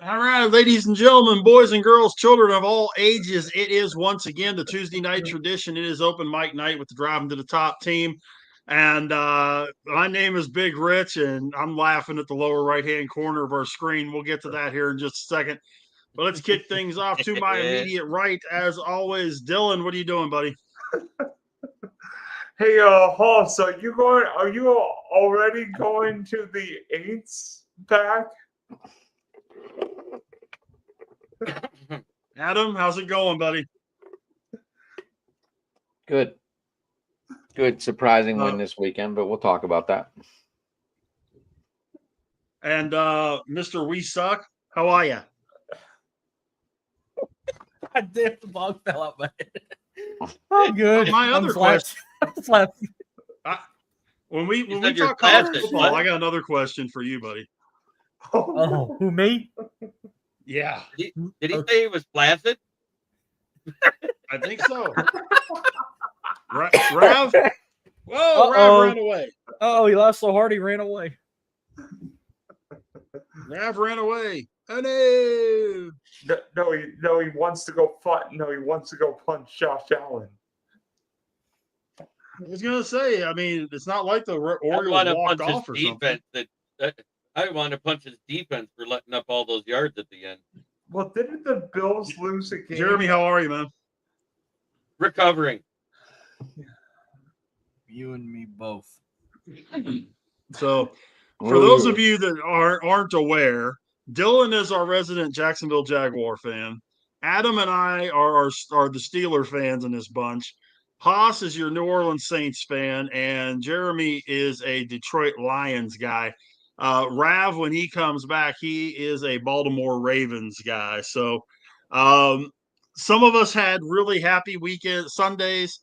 All right, ladies and gentlemen, boys and girls, children of all ages, it is once again the Tuesday night tradition. It is open mic night with the Driving to the Top team. And my name is Big Rich, and I'm laughing at the lower right-hand corner of our screen. We'll get to that here in just a second. But let's kick things off to my immediate right. As always, Dylan, what are you doing, buddy? Hey, Hoss, are you already going to the 8th pack? Adam, how's it going, buddy? Good. Surprising win this weekend, but we'll talk about that. And Mr. We Suck, how are you? God damn, the ball fell out my head. I'm good. My other question. When we talk college football, I got another question for you, buddy. Oh, who, me? Yeah. Did he say he was flaccid? I think so. Rav? Whoa, Rav ran away. Oh, he laughed so hard he ran away. Rav ran away. Oh no. No, he wants to go fight. No, he wants to go punch Josh Allen. I was gonna say, I mean, it's not like the Orioles walked off or something. I want to punch his defense for letting up all those yards at the end. Well, didn't the Bills lose a game? Jeremy, how are you, man? Recovering. You and me both. So, for those of you that aren't aware, Dylan is our resident Jacksonville Jaguar fan. Adam and I are the Steeler fans in this bunch. Haas is your New Orleans Saints fan, and Jeremy is a Detroit Lions guy. Rav, when he comes back, he is a Baltimore Ravens guy. So some of us had really happy Sundays.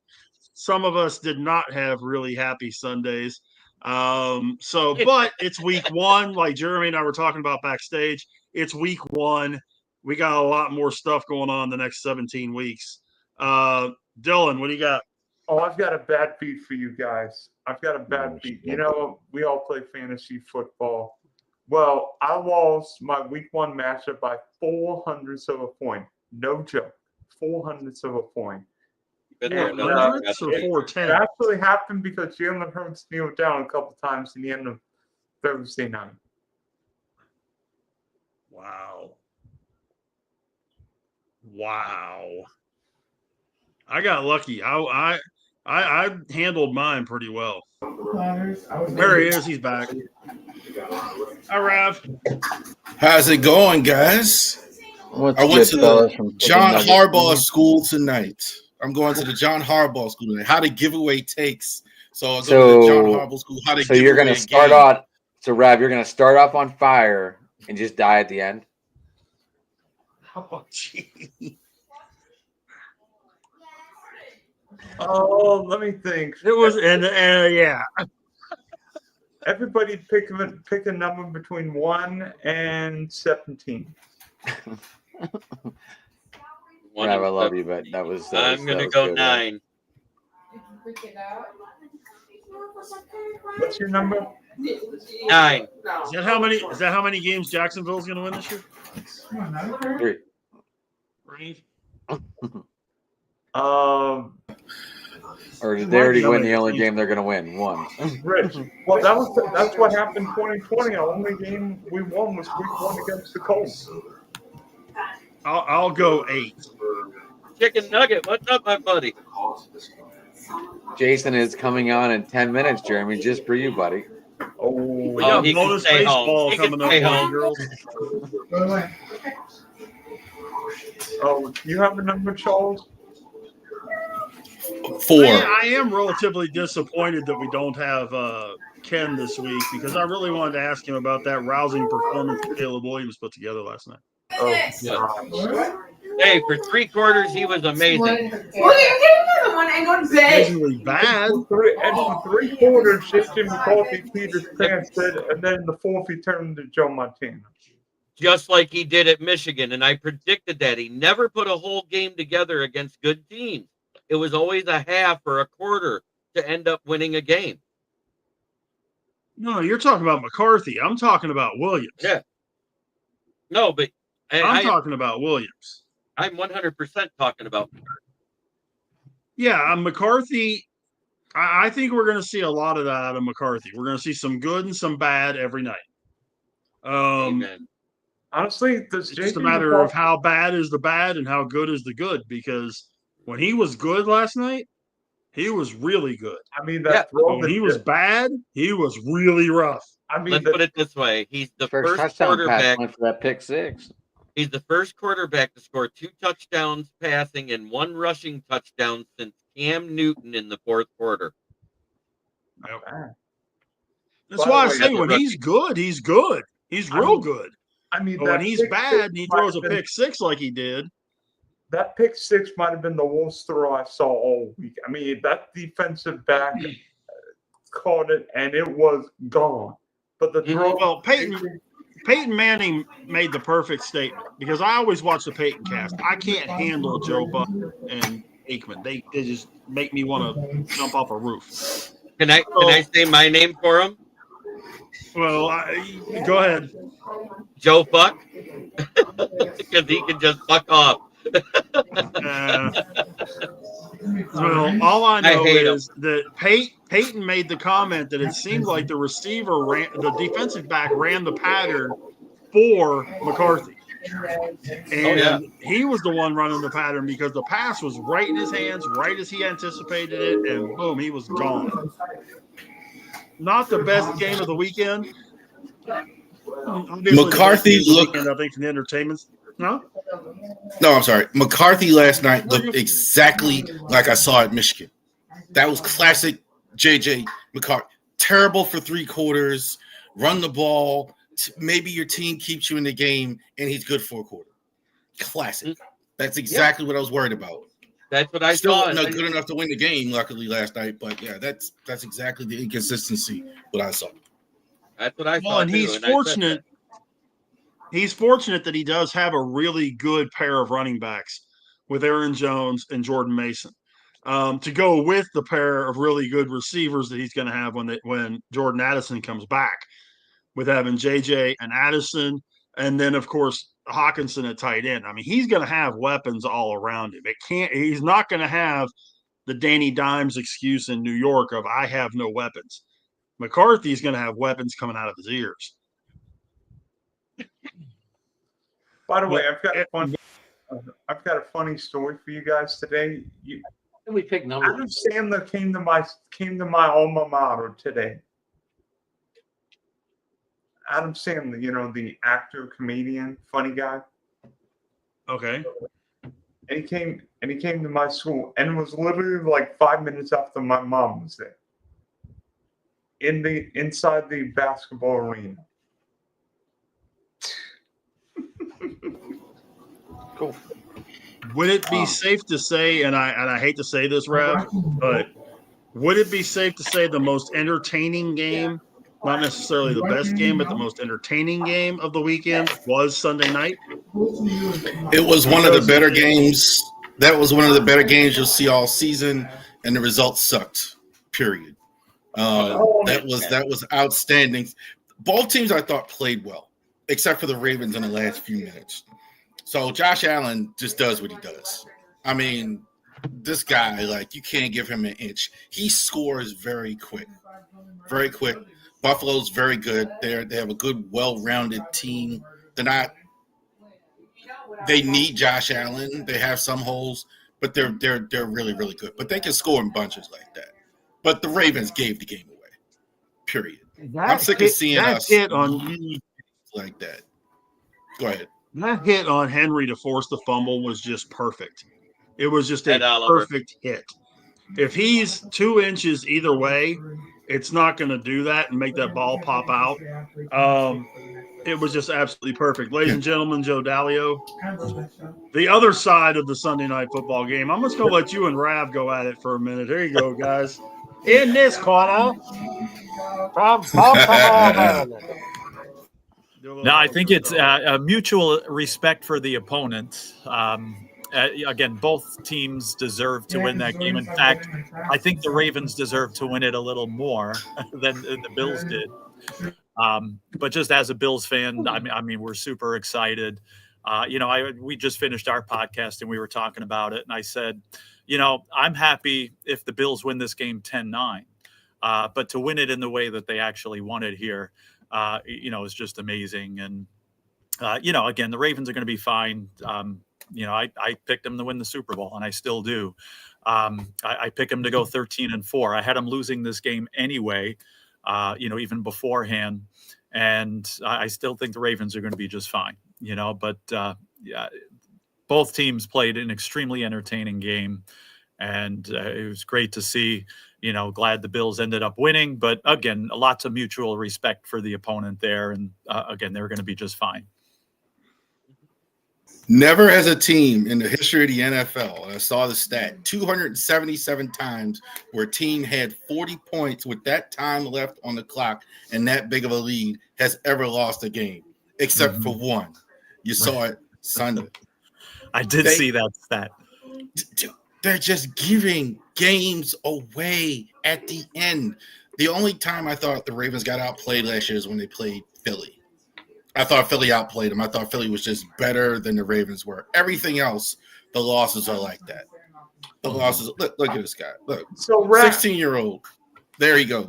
Some of us did not have really happy Sundays. But it's week one, like Jeremy and I were talking about backstage. It's week one. We got a lot more stuff going on the next 17 weeks. Dylan, what do you got? Oh, I've got a bad beat for you guys. I've got a bad beat. You know, we all play fantasy football. Well, I lost my week one matchup by 400ths of a point. No joke. 400ths of a point. Or 410? It actually happened because Jalen Hurts kneeled down a couple times in the end of Thursday night. Wow. I got lucky. I handled mine pretty well. There he is. He's back. Hi, Rav. How's it going, guys? I went to the John Harbaugh school tonight. I'm going to the John Harbaugh school tonight. How to give away takes. So I'll go to the John Harbaugh school. How to give you're going away to start off. So Rav, you're going to start off on fire and just die at the end. Oh, gee. Oh, let me think. It was, yeah. Everybody pick a number between 1 and 17. Rav, I love you, but that was. I'm going to go good, 9. What's your number? 9. Is that how many games Jacksonville's going to win this year? 3. 3. Or did they already win the only game they're going to win? 1. Rich. Well, that's what happened 2020. The only game we won was week 1 against the Colts. I'll go 8. Chicken Nugget, what's up, my buddy? Jason is coming on in 10 minutes, Jeremy, just for you, buddy. We got bonus baseball coming up, girls. Oh, you have a number, Charles? 4. I am relatively disappointed that we don't have Ken this week because I really wanted to ask him about that rousing performance that Caleb Williams put together last night. Oh, yeah. Hey, for 3 quarters, he was amazing. Amazingly bad. And for 3 quarters, Jim McCarthy peed his pants, and then in the 4th, he turned to Joe Montana. Just like he did at Michigan, and I predicted that. He never put a whole game together against good teams. It was always a half or a quarter to end up winning a game. No, you're talking about McCarthy. I'm talking about Williams. Yeah. No, but I'm talking about Williams. I'm 100% talking about McCarthy. Yeah, McCarthy. I think we're going to see a lot of that out of McCarthy. We're going to see some good and some bad every night. Amen. Honestly, it's just a matter of how bad is the bad and how good is the good. Because when he was good last night, he was really good. I mean, when he was bad, he was really rough. I mean, let's put it this way: he's the first quarterback for that pick six. He's the first quarterback to score 2 touchdowns passing and 1 rushing touchdown since Cam Newton in the 4th quarter. That's why I say when he's good, he's good. He's real good. I mean, but when he's bad and he throws a pick six like he did. That pick six might have been the worst throw I saw all week. I mean, that defensive back caught it and it was gone. But the throw. Well, Peyton Manning made the perfect statement because I always watch the Peyton cast. I can't handle Joe Buck and Aikman. They just make me want to jump off a roof. Can I say my name for him? Well, go ahead. Joe Buck, because he can just fuck off. Well, all I know is that Peyton made the comment that it seemed like the the defensive back ran the pattern for McCarthy. And he was the one running the pattern because the pass was right in his hands, right as he anticipated it, and boom, he was gone. Not the best game of the weekend. Obviously McCarthy looked. I think from the entertainment. No, I'm sorry. McCarthy last night looked exactly like I saw at Michigan. That was classic JJ McCarthy. Terrible for 3 quarters. Run the ball. Maybe your team keeps you in the game, and he's good for a quarter. Classic. That's exactly what I was worried about. That's what I saw. Still not good enough to win the game, luckily, last night. But, yeah, that's exactly the inconsistency what I saw. That's what I saw. Well, and he's fortunate. He's fortunate that he does have a really good pair of running backs with Aaron Jones and Jordan Mason to go with the pair of really good receivers that he's going to have when Jordan Addison comes back, with having JJ and Addison, and then of course Hawkinson at tight end. I mean, he's going to have weapons all around him. He's not going to have the Danny Dimes excuse in New York of I have no weapons. McCarthy's going to have weapons coming out of his ears. By the way, I've got a funny story for you guys today. We pick numbers. Adam Sandler came to my alma mater today. Adam Sandler, the actor, comedian, funny guy. Okay. And he came to my school, and it was literally like 5 minutes after my mom was there. Inside the basketball arena. Cool. Would it be safe to say, and I hate to say this, Rev, but would it be safe to say the most entertaining game, not necessarily the best game, but the most entertaining game of the weekend was Sunday night? It was one of the better games. That was one of the better games you'll see all season, and the results sucked. Period. That was outstanding. Both teams I thought played well, except for the Ravens in the last few minutes. So Josh Allen just does what he does. I mean, this guy, you can't give him an inch. He scores very quick. Very quick. Buffalo's very good. They have a good, well-rounded team. They need Josh Allen. They have some holes, but they're really, really good. But they can score in bunches like that. But the Ravens gave the game away. Period. I'm sick of seeing us like that. Go ahead. That hit on Henry to force the fumble was just perfect. It was just a perfect hit. If he's 2 inches either way, it's not going to do that and make that ball pop out. It was just absolutely perfect. Ladies and gentlemen, Joe Dalio, the other side of the Sunday night football game. I'm just going to let you and Rav go at it for a minute. Here you go, guys. In this corner, from Baltimore, Maryland. No, I think it's a mutual respect for the opponent. Again, both teams deserve to win that game. In fact, I think the Ravens deserve to win it a little more than the Bills did. But just as a Bills fan, I mean, we're super excited. we just finished our podcast and we were talking about it. And I said, I'm happy if the Bills win this game 10-9. But to win it in the way that they actually won it here, is just amazing. And, again, the Ravens are going to be fine. I picked them to win the Super Bowl, and I still do. I picked them to go 13-4. I had them losing this game anyway, even beforehand. And I still think the Ravens are going to be just fine, but both teams played an extremely entertaining game. And it was great to see, glad the Bills ended up winning. But again, lots of mutual respect for the opponent there. And again, they're going to be just fine. Never has a team in the history of the NFL, and I saw the stat, 277 times where a team had 40 points with that time left on the clock and that big of a lead has ever lost a game, except for one. You saw it Sunday. I did see that stat. They're just giving games away at the end. The only time I thought the Ravens got outplayed last year is when they played Philly. I thought Philly outplayed them. I thought Philly was just better than the Ravens were. Everything else, the losses are like that. The losses. Look at this guy. Look, 16-year-old. There he goes.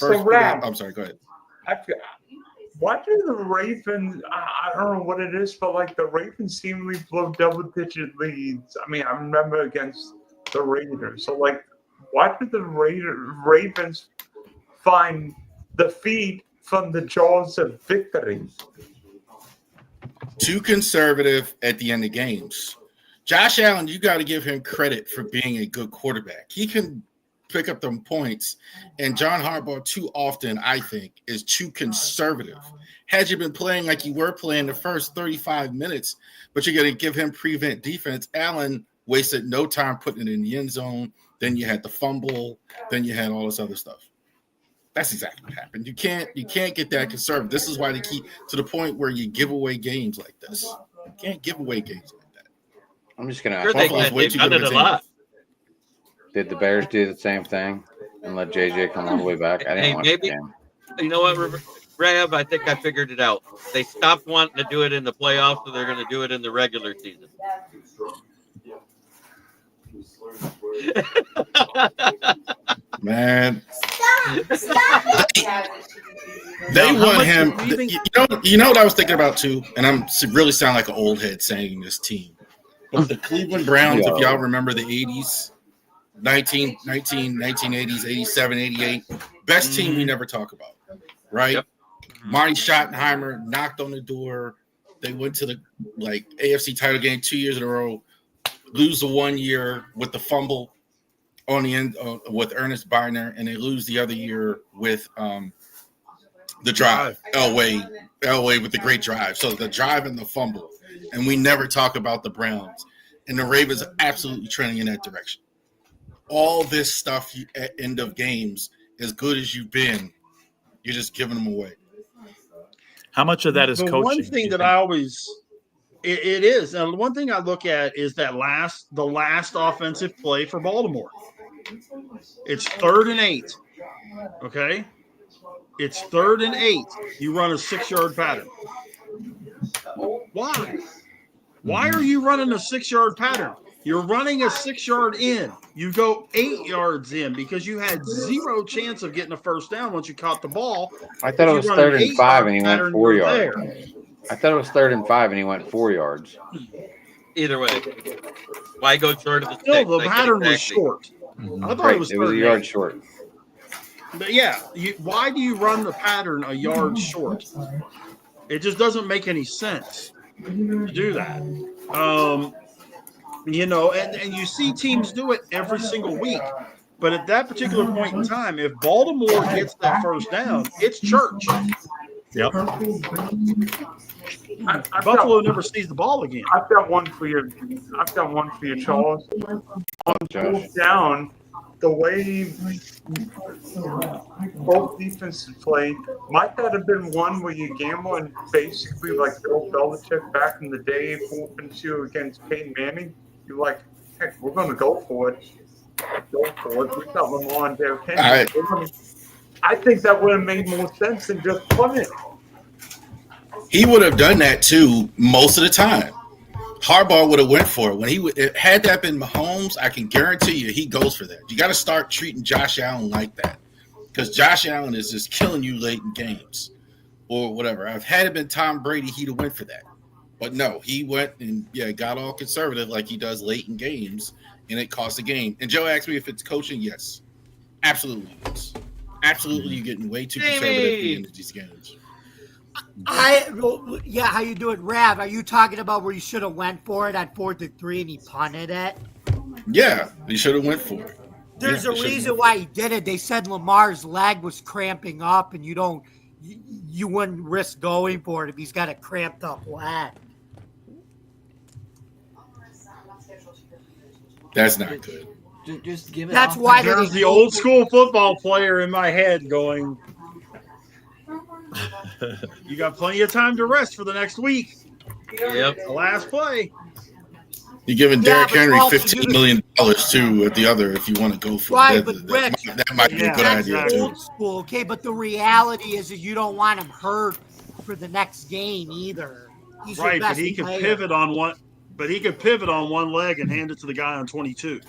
I'm sorry. Go ahead. Why do the Ravens? I don't know what it is, but the Ravens seemingly blow double-digit leads. I mean, I remember against the Raiders. So why do the Ravens find defeat from the jaws of victory? Too conservative at the end of games. Josh Allen, you got to give him credit for being a good quarterback. He can pick up them points. And John Harbaugh, too often, I think, is too conservative. Had you been playing like you were playing the first 35 minutes, but you're going to give him prevent defense, Allen wasted no time putting it in the end zone. Then you had the fumble. Then you had all this other stuff. That's exactly what happened. You can't get that conservative. This is why they keep to the point where you give away games like this. You can't give away games like that. I'm just going to ask. They've done it a lot. Did the Bears do the same thing and let JJ come all the way back? I didn't watch the game. You know what, Rav? I think I figured it out. They stopped wanting to do it in the playoffs, so they're going to do it in the regular season. Man, they want him. You know what I was thinking about too, and I'm really sound like an old head saying this team. But the Cleveland Browns, if y'all remember the 80s, 1980s, 87, 88, best team we never talk about, right? Yep. Marty Schottenheimer knocked on the door. They went to the AFC title game 2 years in a row, lose the 1 year with the fumble on the end with Ernest Biner, and they lose the other year with the drive. Elway with the great drive. So the drive and the fumble. And we never talk about the Browns. And the Ravens are absolutely trending in that direction. All this stuff at end of games, as good as you've been, you're just giving them away. How much of that is coaching? One thing that I always it is, and one thing I look at is the last offensive play for Baltimore. It's 3rd and 8. Okay, it's 3rd and 8. You run a 6-yard pattern. Why? Why are you running a 6-yard pattern? You're running a 6-yard in. You go 8 yards in because you had zero chance of getting a first down once you caught the ball. I thought it was 3rd and 5 and he went 4 yards. I thought it was 3rd and 5 and he went 4 yards. Either way, why go short of the still, six? The pattern was short. I thought it was a yard short. But yeah, why do you run the pattern a yard short? It just doesn't make any sense to do that. And you see teams do it every single week. But at that particular point in time, if Baltimore gets that first down, it's church. Yep. Buffalo never sees the ball again. I've got one for you, Charles. On fourth down, the way both defenses played, might that have been one where you gamble and basically like Bill Belichick back in the day, 4th and 2 against Peyton Manning? You're like, heck, we're going to go for it. Go for it. We got Lamar and Derrick Henry. I think that would have made more sense than just punt it. he would have done that too most of the time. Harbaugh would have went for it. When had that been Mahomes, I can guarantee you he goes for that. You got to start treating Josh Allen like that, because Josh Allen is just killing you late in games or whatever. Had it been Tom Brady, he'd have went for that. But no, he went and got all conservative like he does late in games, and it cost a game. And Joe asked me if it's coaching. Yes, absolutely. Yes. Absolutely, you're getting way too conservative at the end of these games. How you doing, Rav? Are you talking about where you should have went for it at 4th and 3 and he punted it? Yeah, he should have went for it. There's a reason why he did it. They said Lamar's leg was cramping up, and you wouldn't risk going for it if he's got a cramped up leg. That's not good. Just give it. That's why there's the old school football player in my head going, you got plenty of time to rest for the next week. Yep. The last play. You're giving Derrick Henry $15 million too at the other if you want to go for it. That might be a good idea too. Old school, okay, but the reality is you don't want him hurt for the next game either. He's right, your best but he could player. pivot on one. But he could pivot on one leg and hand it to the guy on 22.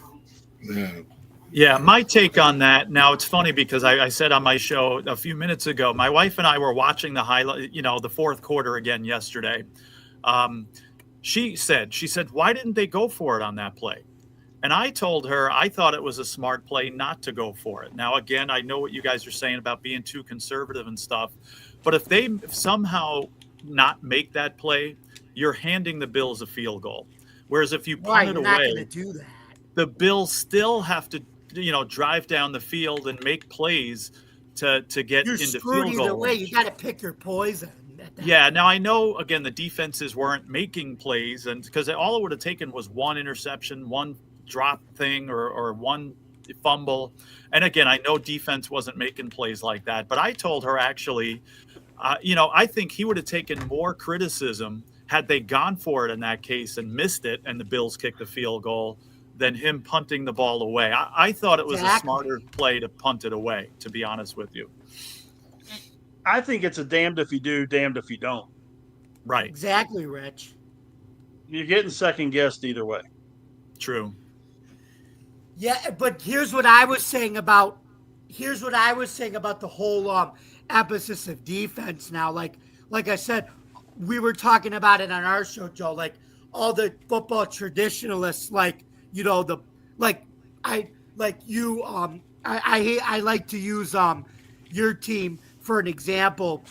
Yeah, my take on that. Now, it's funny because I said on my show a few minutes ago, my wife and I were watching the highlight, the fourth quarter again yesterday. She said, why didn't they go for it on that play? And I told her I thought it was a smart play not to go for it. Now, again, I know what you guys are saying about being too conservative and stuff, but if they somehow not make that play, you're handing the Bills a field goal. Whereas if you punt it away, do that. the Bills still have to, drive down the field and make plays to get into field goal. Either way, you got to pick your poison. Yeah. Now I know, again, the defenses weren't making plays, and because all it would have taken was one interception, one drop thing, or one fumble. And again, I know defense wasn't making plays like that, but I told her actually, I think he would have taken more criticism had they gone for it in that case and missed it and the Bills kicked the field goal than him punting the ball away. I thought it was a smarter play to punt it away, to be honest with you. I think it's a damned if you do, damned if you don't. Right. Exactly, Rich. You're getting second guessed either way. True. Yeah, but here's what I was saying about the whole emphasis of defense now. Like I said, we were talking about it on our show, Joe, like all the football traditionalists, I like to use your team for an example,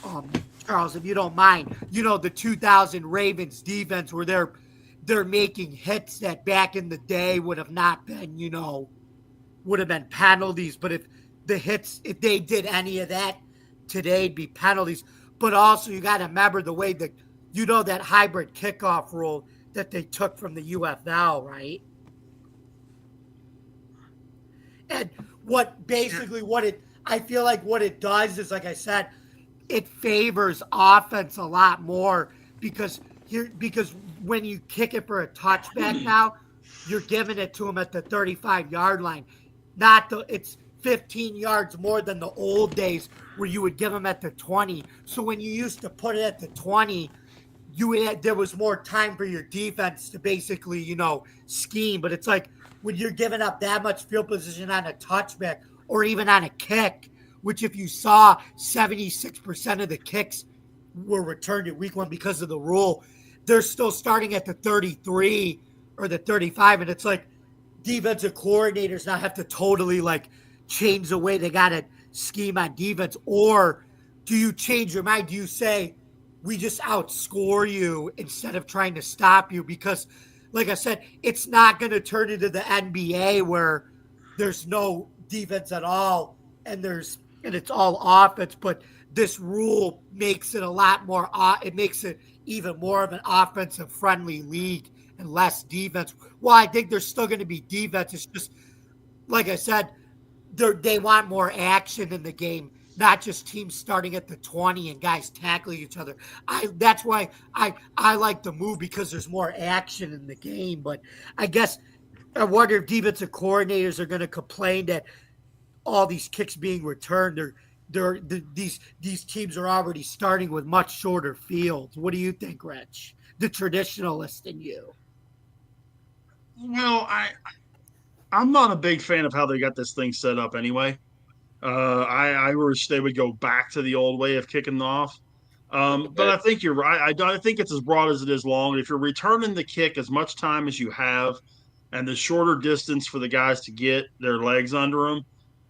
Charles, if you don't mind. The 2000 Ravens defense where they're making hits that back in the day would have not been, would have been penalties. But if they did any of that today, it'd be penalties. But also, you got to remember the way that, that hybrid kickoff rule that they took from the UFL, right? And I feel like what it does is, like I said, it favors offense a lot more because when you kick it for a touchback now, you're giving it to them at the 35-yard line. It's 15 yards more than the old days where you would give them at the 20. So when you used to put it at the 20, there was more time for your defense to basically, scheme. But it's like when you're giving up that much field position on a touchback or even on a kick, which if you saw 76% of the kicks were returned in week 1 because of the rule, they're still starting at the 33 or the 35. And it's like defensive coordinators now have to totally change the way they got to scheme on defense. Or do you change your mind? Do you say, we just outscore you instead of trying to stop you? Because, like I said, it's not going to turn into the NBA where there's no defense at all and it's all offense. But this rule makes it a lot more. It makes it even more of an offensive-friendly league and less defense. Well, I think there's still going to be defense. It's just, like I said, they want more action in the game, not just teams starting at the 20 and guys tackling each other. That's why I like the move, because there's more action in the game. But I guess I wonder if defensive coordinators are going to complain that all these kicks being returned, these teams are already starting with much shorter fields. What do you think, Rich? The traditionalist in you. Well, I'm not a big fan of how they got this thing set up anyway. I wish they would go back to the old way of kicking off. But I think you're right. I think it's as broad as it is long. If you're returning the kick as much time as you have and the shorter distance for the guys to get their legs under them,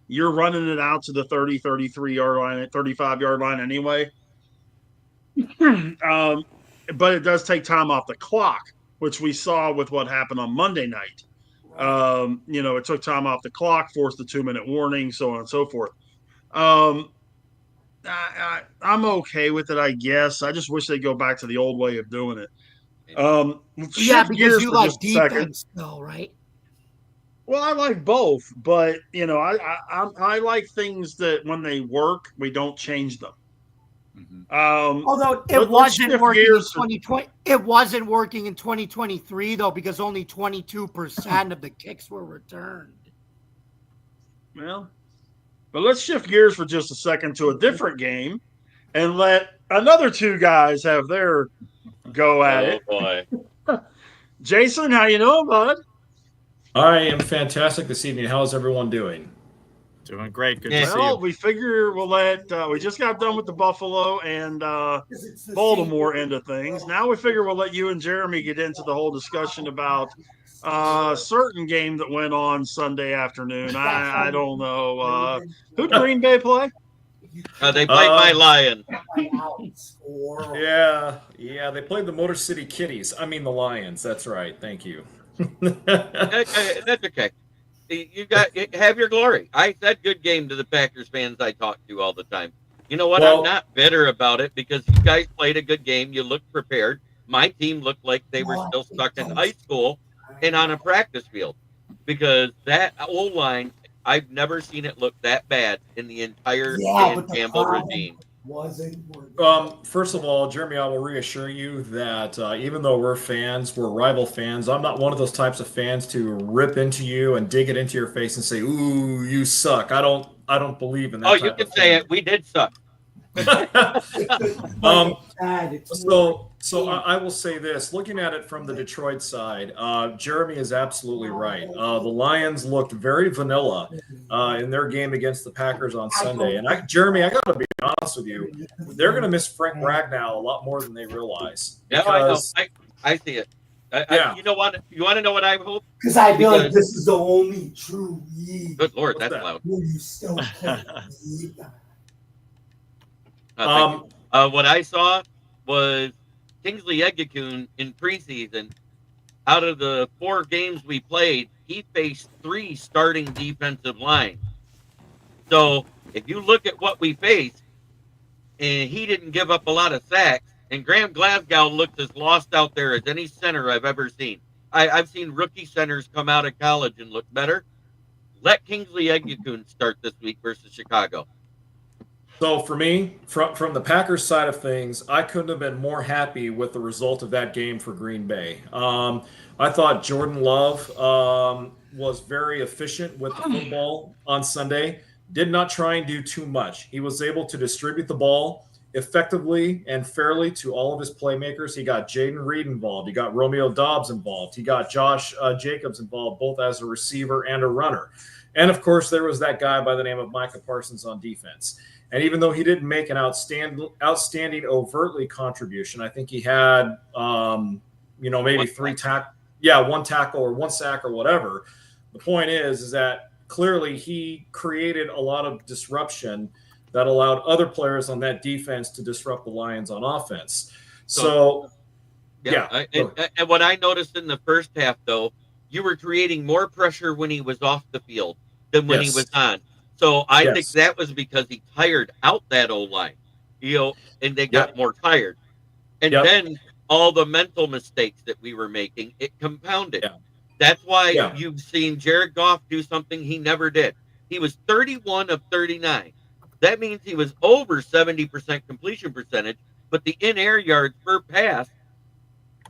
you're running it out to the 30, 33-yard line, 35-yard line anyway. But it does take time off the clock, which we saw with what happened on Monday night. It took time off the clock, forced the 2-minute warning, so on and so forth. I'm okay with it, I guess. I just wish they'd go back to the old way of doing it. Yeah, because you like defense, though, right? Well, I like both, but I like things that when they work, we don't change them. Although it wasn't working in 2020, it wasn't working in 2023 though, because only 22% of the kicks were returned. Well, but let's shift gears for just a second to a different game, and let another two guys have their go at it. Boy. Jason, how you doing, bud? I am fantastic this evening. How's everyone doing? Doing great. Good to see Well, you. we figure we'll let we just got done with the Buffalo and Baltimore end of things. Now we figure we'll let you and Jeremy get into the whole discussion about a certain game that went on Sunday afternoon. I don't know. Who did Green Bay play? They played my Lions. Yeah, they played the Motor City Kitties. I mean the Lions. That's right. Thank you. That's okay. You have your glory. I said good game to the Packers fans I talk to all the time. You know what? Well, I'm not bitter about it because you guys played a good game. You looked prepared. My team looked like they were still stuck in high school and on a practice field because that O-line, I've never seen it look that bad in the entire Dan Campbell regime. First of all, Jeremy, I will reassure you that even though we're rival fans, I'm not one of those types of fans to rip into you and dig it into your face and say, "Ooh, you suck." I don't believe in that. Oh, you can say it. We did suck. So I will say this, looking at it from the Detroit side, Jeremy is absolutely right. The Lions looked very vanilla in their game against the Packers on Sunday. And Jeremy, I got to be honest with you, they're going to miss Frank Ragnow a lot more than they realize. Yeah, I know. I see it. You know what? You want to know what I hope? Because I feel like this is the only true league. Good Lord, that's loud. Where you still play what I saw was Kingsley Egekun in preseason. Out of the 4 games we played, he faced 3 starting defensive lines. So if you look at what we faced, and he didn't give up a lot of sacks, and Graham Glasgow looked as lost out there as any center I've ever seen. I've seen rookie centers come out of college and look better. Let Kingsley Egekun start this week versus Chicago. So for me, from the Packers side of things, I couldn't have been more happy with the result of that game for Green Bay. I thought Jordan Love was very efficient with the football on Sunday. Did not try and do too much. He was able to distribute the ball effectively and fairly to all of his playmakers. He got Jaden Reed involved. He got Romeo Doubs involved. He got Josh Jacobs involved, both as a receiver and a runner. And, of course, there was that guy by the name of Micah Parsons on defense. And even though he didn't make an outstanding overtly contribution, I think he had, maybe 1 tackle or 1 sack or whatever. The point is that clearly he created a lot of disruption that allowed other players on that defense to disrupt the Lions on offense. And what I noticed in the first half, though, you were creating more pressure when he was off the field than when he was on. So I think that was because he tired out that O-line, and they got more tired. And then all the mental mistakes that we were making, it compounded. Yeah. That's why you've seen Jared Goff do something he never did. He was 31 of 39. That means he was over 70% completion percentage, but the in-air yards per pass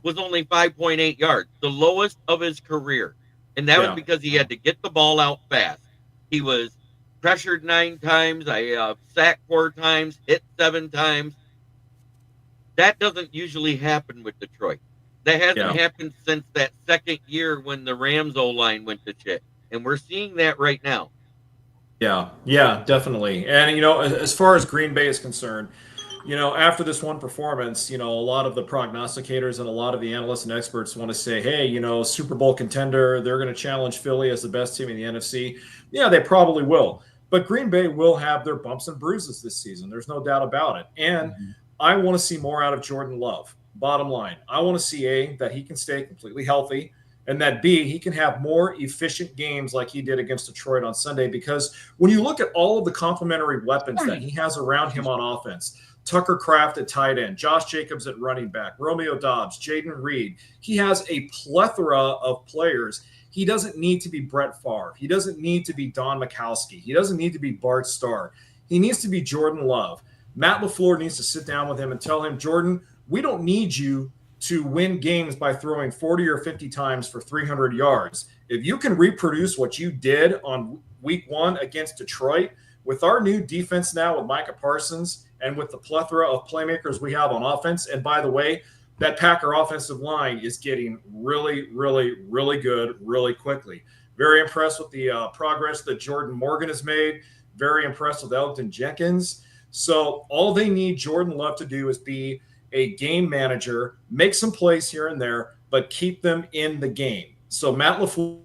was only 5.8 yards, the lowest of his career. And that was because he had to get the ball out fast. He was pressured 9 times. I sacked 4 times, hit 7 times. That doesn't usually happen with Detroit. That hasn't happened since that second year when the Rams O-line went to shit. And we're seeing that right now. Yeah, definitely. And, as far as Green Bay is concerned, after this one performance, a lot of the prognosticators and a lot of the analysts and experts want to say, hey, Super Bowl contender, they're going to challenge Philly as the best team in the NFC. Yeah, they probably will. But Green Bay will have their bumps and bruises this season. There's no doubt about it. And I want to see more out of Jordan Love. Bottom line, I want to see, A, that he can stay completely healthy, and that, B, he can have more efficient games like he did against Detroit on Sunday. Because when you look at all of the complementary weapons that he has around him on offense, Tucker Kraft at tight end, Josh Jacobs at running back, Romeo Doubs, Jaden Reed, he has a plethora of players. He doesn't need to be Brett Favre. He doesn't need to be Don Mikowski. He doesn't need to be Bart Starr. He needs to be Jordan Love. Matt LaFleur needs to sit down with him and tell him, Jordan, we don't need you to win games by throwing 40 or 50 times for 300 yards. If you can reproduce what you did on week 1 against Detroit, with our new defense now with Micah Parsons and with the plethora of playmakers we have on offense, and by the way, that Packer offensive line is getting really, really, really good really quickly. Very impressed with the progress that Jordan Morgan has made. Very impressed with Elgton Jenkins. So all they need Jordan Love to do is be a game manager, make some plays here and there, but keep them in the game. So Matt LaFleur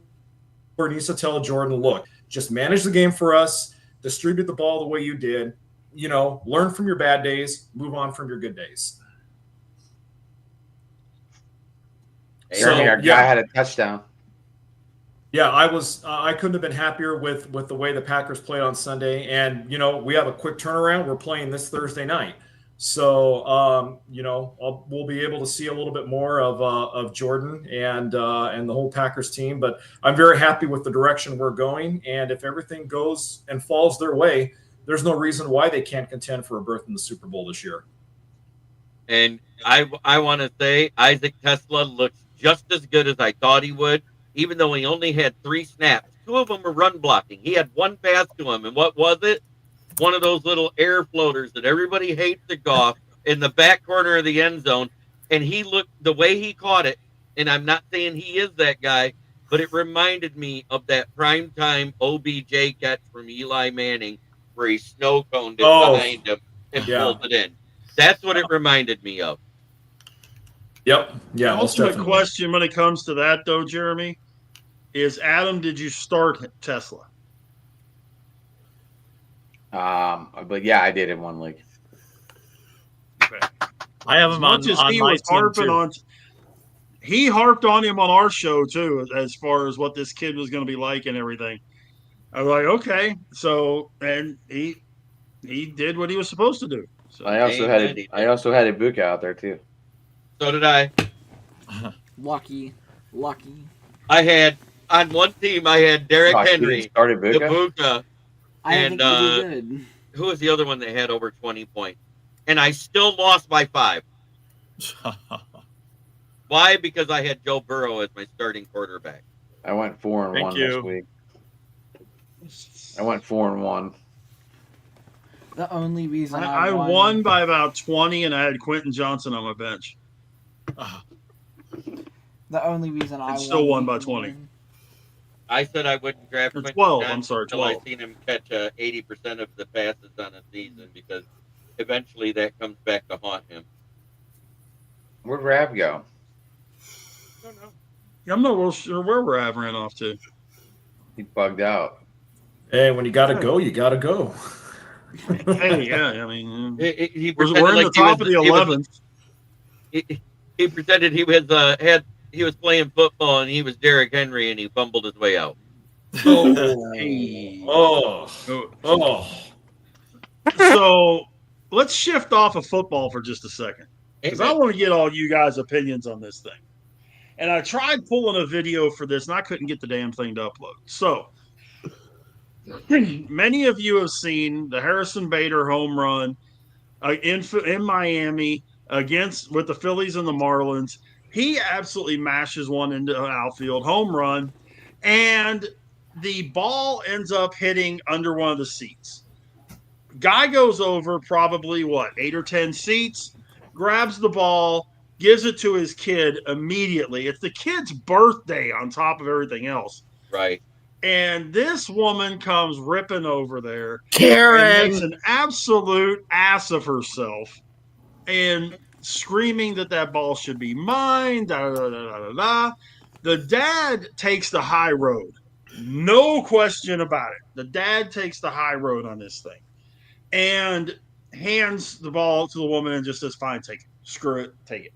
needs to tell Jordan, look, just manage the game for us, distribute the ball the way you did, learn from your bad days, move on from your good days. Our guy had a touchdown. Yeah, I couldn't have been happier with the way the Packers played on Sunday. And, we have a quick turnaround. We're playing this Thursday night. So, we'll be able to see a little bit more of Jordan and the whole Packers team. But I'm very happy with the direction we're going. And if everything goes and falls their way, there's no reason why they can't contend for a berth in the Super Bowl this year. And I want to say Isaac Tesla looks just as good as I thought he would, even though he only had 3 snaps. 2 of them were run blocking. He had 1 pass to him. And what was it? One of those little air floaters that everybody hates to golf in the back corner of the end zone. And he looked, the way he caught it, and I'm not saying he is that guy, but it reminded me of that primetime OBJ catch from Eli Manning where he snow coned it behind him and pulled it in. That's what it reminded me of. Yep. Yeah. Ultimate question when it comes to that, though, Jeremy, is Adam, did you start Tesla? But yeah, I did in 1 league. Okay. I have him on my team too. He harped on him on our show too, as far as what this kid was going to be like and everything. I was like, okay, so and he did what he was supposed to do. So I also had a Ibuka out there too. So did I. Lucky. I had on one team. I had Derrick Henry, Ibuka, and who was the other one that had over 20 points? And I still lost by 5. Why? Because I had Joe Burrow as my starting quarterback. I went 4-1 this week. I went 4-1. The only reason I won by about 20, and I had Quentin Johnson on my bench. The only reason I still won by 20. I said I wouldn't draft Quentin 12. Johnson I'm sorry, 12. until I seen him catch 80% of the passes on a season, because eventually that comes back to haunt him. Where'd Rav go? I don't know. I'm not real sure where Rav ran off to. He bugged out. Hey, when you got to go, you got to go. Hey, yeah, I mean, we're in the top of the 11th. He pretended he was playing football and he was Derrick Henry and he fumbled his way out. So let's shift off of football for just a second, because I want to get all you guys' opinions on this thing. And I tried pulling a video for this, and I couldn't get the damn thing to upload. So many of you have seen the Harrison Bader home run in Miami with the Phillies and the Marlins. He absolutely mashes one into an outfield home run. And the ball ends up hitting under one of the seats. Guy goes over probably 8 or 10 seats, grabs the ball, gives it to his kid immediately. It's the kid's birthday on top of everything else. Right. And this woman comes ripping over there. Karen! And makes an absolute ass of herself and screaming that ball should be mine. Da, da, da, da, da, da. The dad takes the high road. No question about it. The dad takes the high road on this thing and hands the ball to the woman and just says, fine, take it. Screw it. Take it.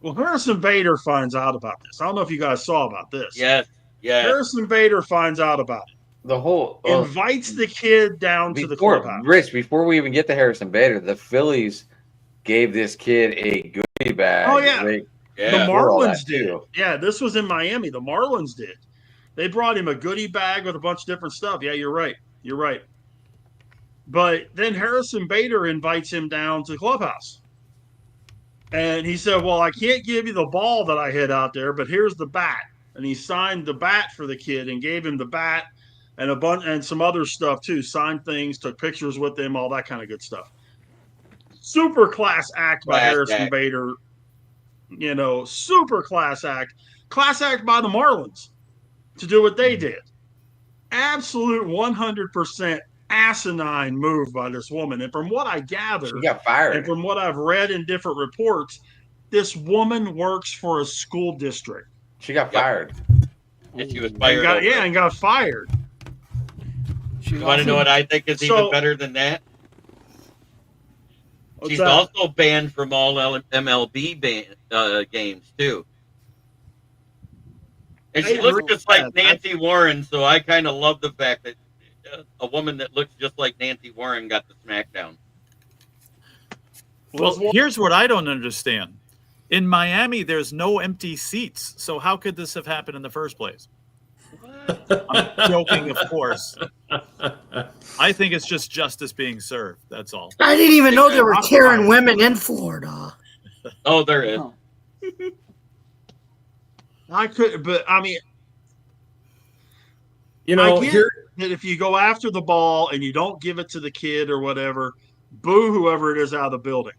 Well, Harrison Bader finds out about this. I don't know if you guys saw about this. Yes. Harrison Bader finds out about it. The whole invites the kid down to the clubhouse. Rich, before we even get to Harrison Bader, the Phillies gave this kid a goodie bag. Oh, yeah. The Marlins did. Too. Yeah, this was in Miami. The Marlins did. They brought him a goodie bag with a bunch of different stuff. Yeah, you're right. You're right. But then Harrison Bader invites him down to the clubhouse. And he said, well, I can't give you the ball that I hit out there, but here's the bat. And he signed the bat for the kid and gave him the bat and a bunch and some other stuff too. Signed things, took pictures with him, all that kind of good stuff. Super class act by Harrison Bader. You know, super class act. Class act by the Marlins to do what they did. Absolute 100% asinine move by this woman. And from what I gather, she got fired. And from what I've read in different reports, this woman works for a school district. She got fired. And she was fired. And got fired. You want to know what I think is even better than that? She's also banned from all MLB games, too. And she looks just like Nancy Warren, so I kind of love the fact that a woman that looks just like Nancy Warren got the smackdown. Well, here's what I don't understand. In Miami, there's no empty seats. So how could this have happened in the first place? I'm joking, of course. I think it's just justice being served. That's all. I didn't even know there were Karen women in Florida. Oh, there is. I could, but I mean, you know, I get that if you go after the ball and you don't give it to the kid or whatever, boo whoever it is out of the building.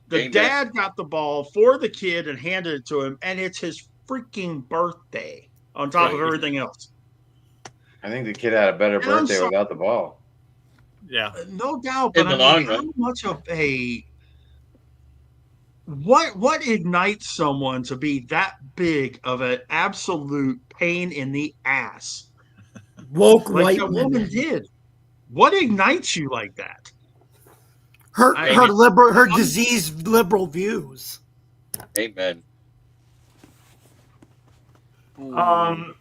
The dad got the ball for the kid and handed it to him, and it's his freaking birthday on top of everything else. I think the kid had a better birthday without the ball. Yeah. No doubt. But how much of a what ignites someone to be that big of an absolute pain in the ass? Woke like white the woman did. What ignites you like that? Her diseased liberal views. Amen. Not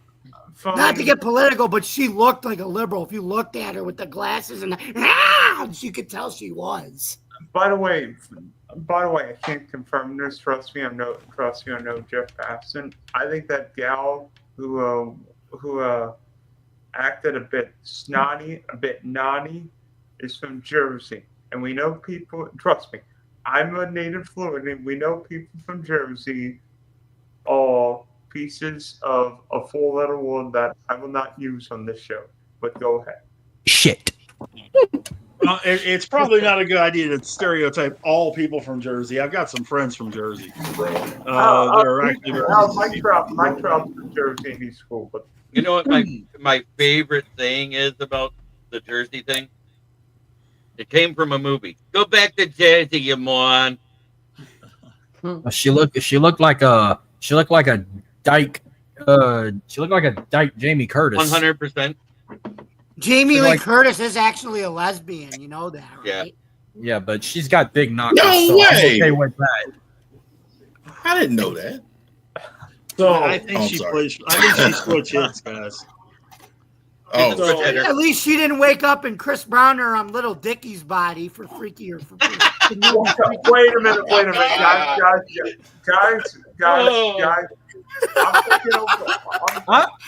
to get political, but she looked like a liberal. If you looked at her with the glasses and you could tell she was. By the way, I can't confirm this. Trust me, I know Jeff Basson. I think that gal who acted a bit snotty, a bit naughty, is from Jersey. And we know people, trust me, I'm a native Floridian. We know people from Jersey are pieces of a four-letter word that I will not use on this show. But go ahead. Shit. It's probably not a good idea to stereotype all people from Jersey. I've got some friends from Jersey. Mike Trout's from Jersey and he's cool. But you know what my favorite thing is about the Jersey thing? It came from a movie. Go back to Jersey, you moron. She looked like a dyke. She looked like a dyke Jamie Curtis. 100%. Jamie Lee Curtis is actually a lesbian. You know that, right? Yeah, but she's got big knockers. No way. I'm okay with that. I didn't know that. So I think she switched hits, guys. Oh, at least she didn't wake up and Chris Browner on Little Dickie's body for freaky or for freaky. Wait a minute, guys.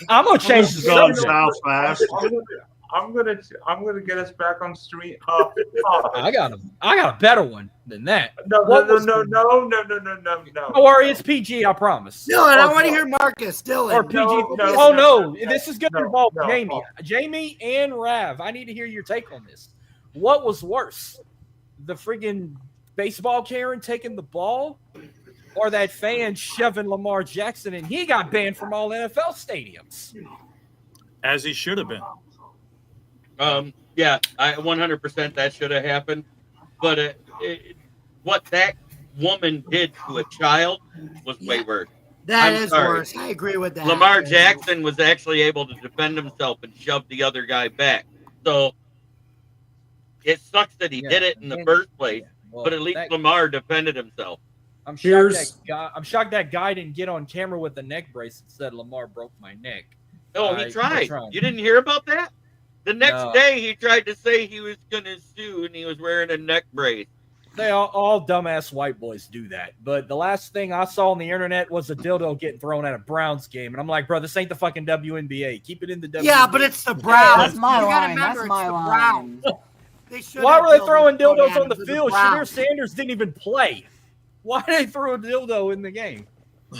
I'm gonna change the going south fast. I'm gonna get us back on street. I got a better one than that. No. Don't worry, it's PG. I promise. Dylan, I want to hear Marcus. Dylan. Or PG. This is going to involve Jamie. Jamie and Rav. I need to hear your take on this. What was worse, the friggin' baseball Karen taking the ball, or that fan shoving Lamar Jackson and he got banned from all NFL stadiums? As he should have been. Yeah, 100% that should have happened. But what that woman did to a child was way worse. That is worse. I agree with that. Lamar Jackson was actually able to defend himself and shove the other guy back. So it sucks that he did it in the first place, but at least Lamar defended himself. I'm shocked that guy didn't get on camera with a neck brace and said Lamar broke my neck. No, he tried. You didn't hear about that? The next day, he tried to say he was going to sue, and he was wearing a neck brace. They all dumbass white boys do that. But the last thing I saw on the internet was a dildo getting thrown at a Browns game. And I'm like, bro, this ain't the fucking WNBA. Keep it in the WNBA. Yeah, but it's the Browns. That's my you line. Remember, That's my line. Why were they throwing dildos on the field? Shadir Sanders didn't even play. Why did they throw a dildo in the game?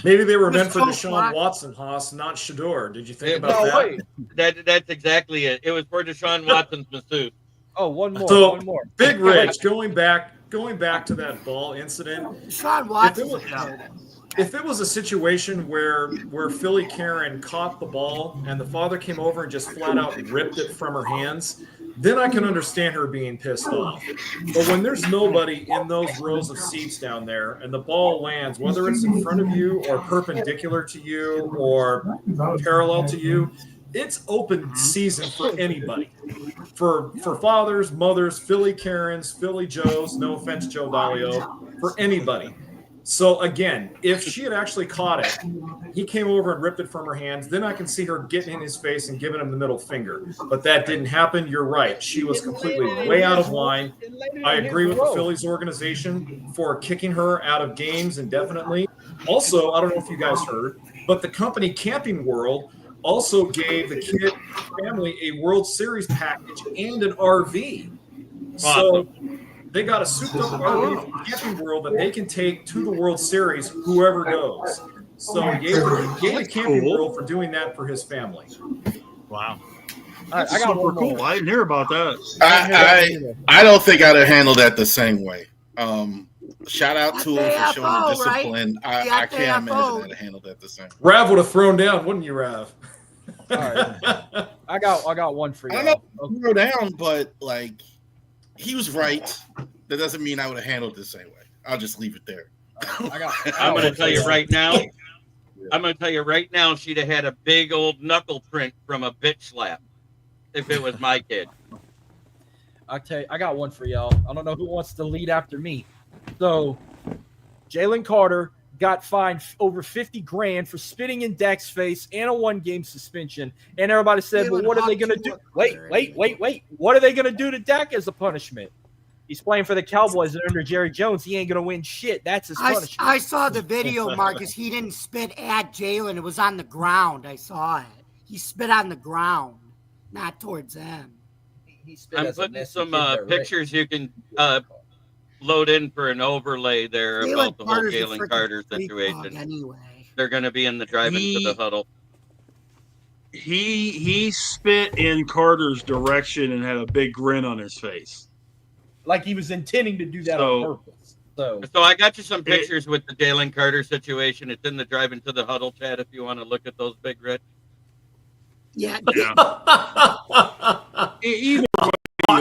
Maybe they were meant for Deshaun Watson, Haas, not Shador. Did you think about that? That's exactly it. It was for Deshaun Watson's masseuse. Oh, one more. So, one more. Big Rich, going back to that ball incident. Deshaun Watson. If it was a situation where Philly Karen caught the ball and the father came over and just flat out ripped it from her hands, then I can understand her being pissed off. But when there's nobody in those rows of seats down there and the ball lands, whether it's in front of you or perpendicular to you or parallel to you, it's open season for anybody. For fathers, mothers, Philly Karens, Philly Joes, no offense, Joe Dalio, for anybody. So again, if she had actually caught it, he came over and ripped it from her hands, then I can see her getting in his face and giving him the middle finger. But that didn't happen. You're right. She was completely way out of line. I agree with the Phillies organization for kicking her out of games indefinitely. Also, I don't know if you guys heard, but the company Camping World also gave the kid family a World Series package and an RV. So they got a souped-up RV from Camping World that they can take to the World Series, whoever goes. So yay to Camping World for doing that for his family. Wow. I got super cool. I didn't hear about that. I don't think I'd have handled that the same way. Shout out to him for showing the discipline. Right? I can't imagine I'd have handled that the same way. Rav would have thrown down, wouldn't you, Rav? All right. I got one for you. I don't know if throw down, but like he was right. That doesn't mean I would have handled it the same way. I'll just leave it there. I'm going to tell you right now. I'm going to tell you right now. She'd have had a big old knuckle print from a bitch slap if it was my kid. I'll tell you, I got one for y'all. I don't know who wants to lead after me. So, Jalen Carter got fined over $50,000 for spitting in Dak's face and a 1-game suspension. And everybody said, well, what are they going to do? Wait. What are they going to do to Dak as a punishment? He's playing for the Cowboys and under Jerry Jones. He ain't going to win shit. That's his punishment. I saw the video, Marcus. He didn't spit at Jalen. It was on the ground. I saw it. He spit on the ground, not towards them. I'm putting some pictures you can load in for an overlay there about the whole Jalen Carter situation. Anyway. They're going to be in the drive-in to the huddle. He spit in Carter's direction and had a big grin on his face. Like he was intending to do that on purpose. So I got you some pictures with the Jalen Carter situation. It's in the drive-in to the huddle chat if you want to look at those, Big Red. Yeah. Either way you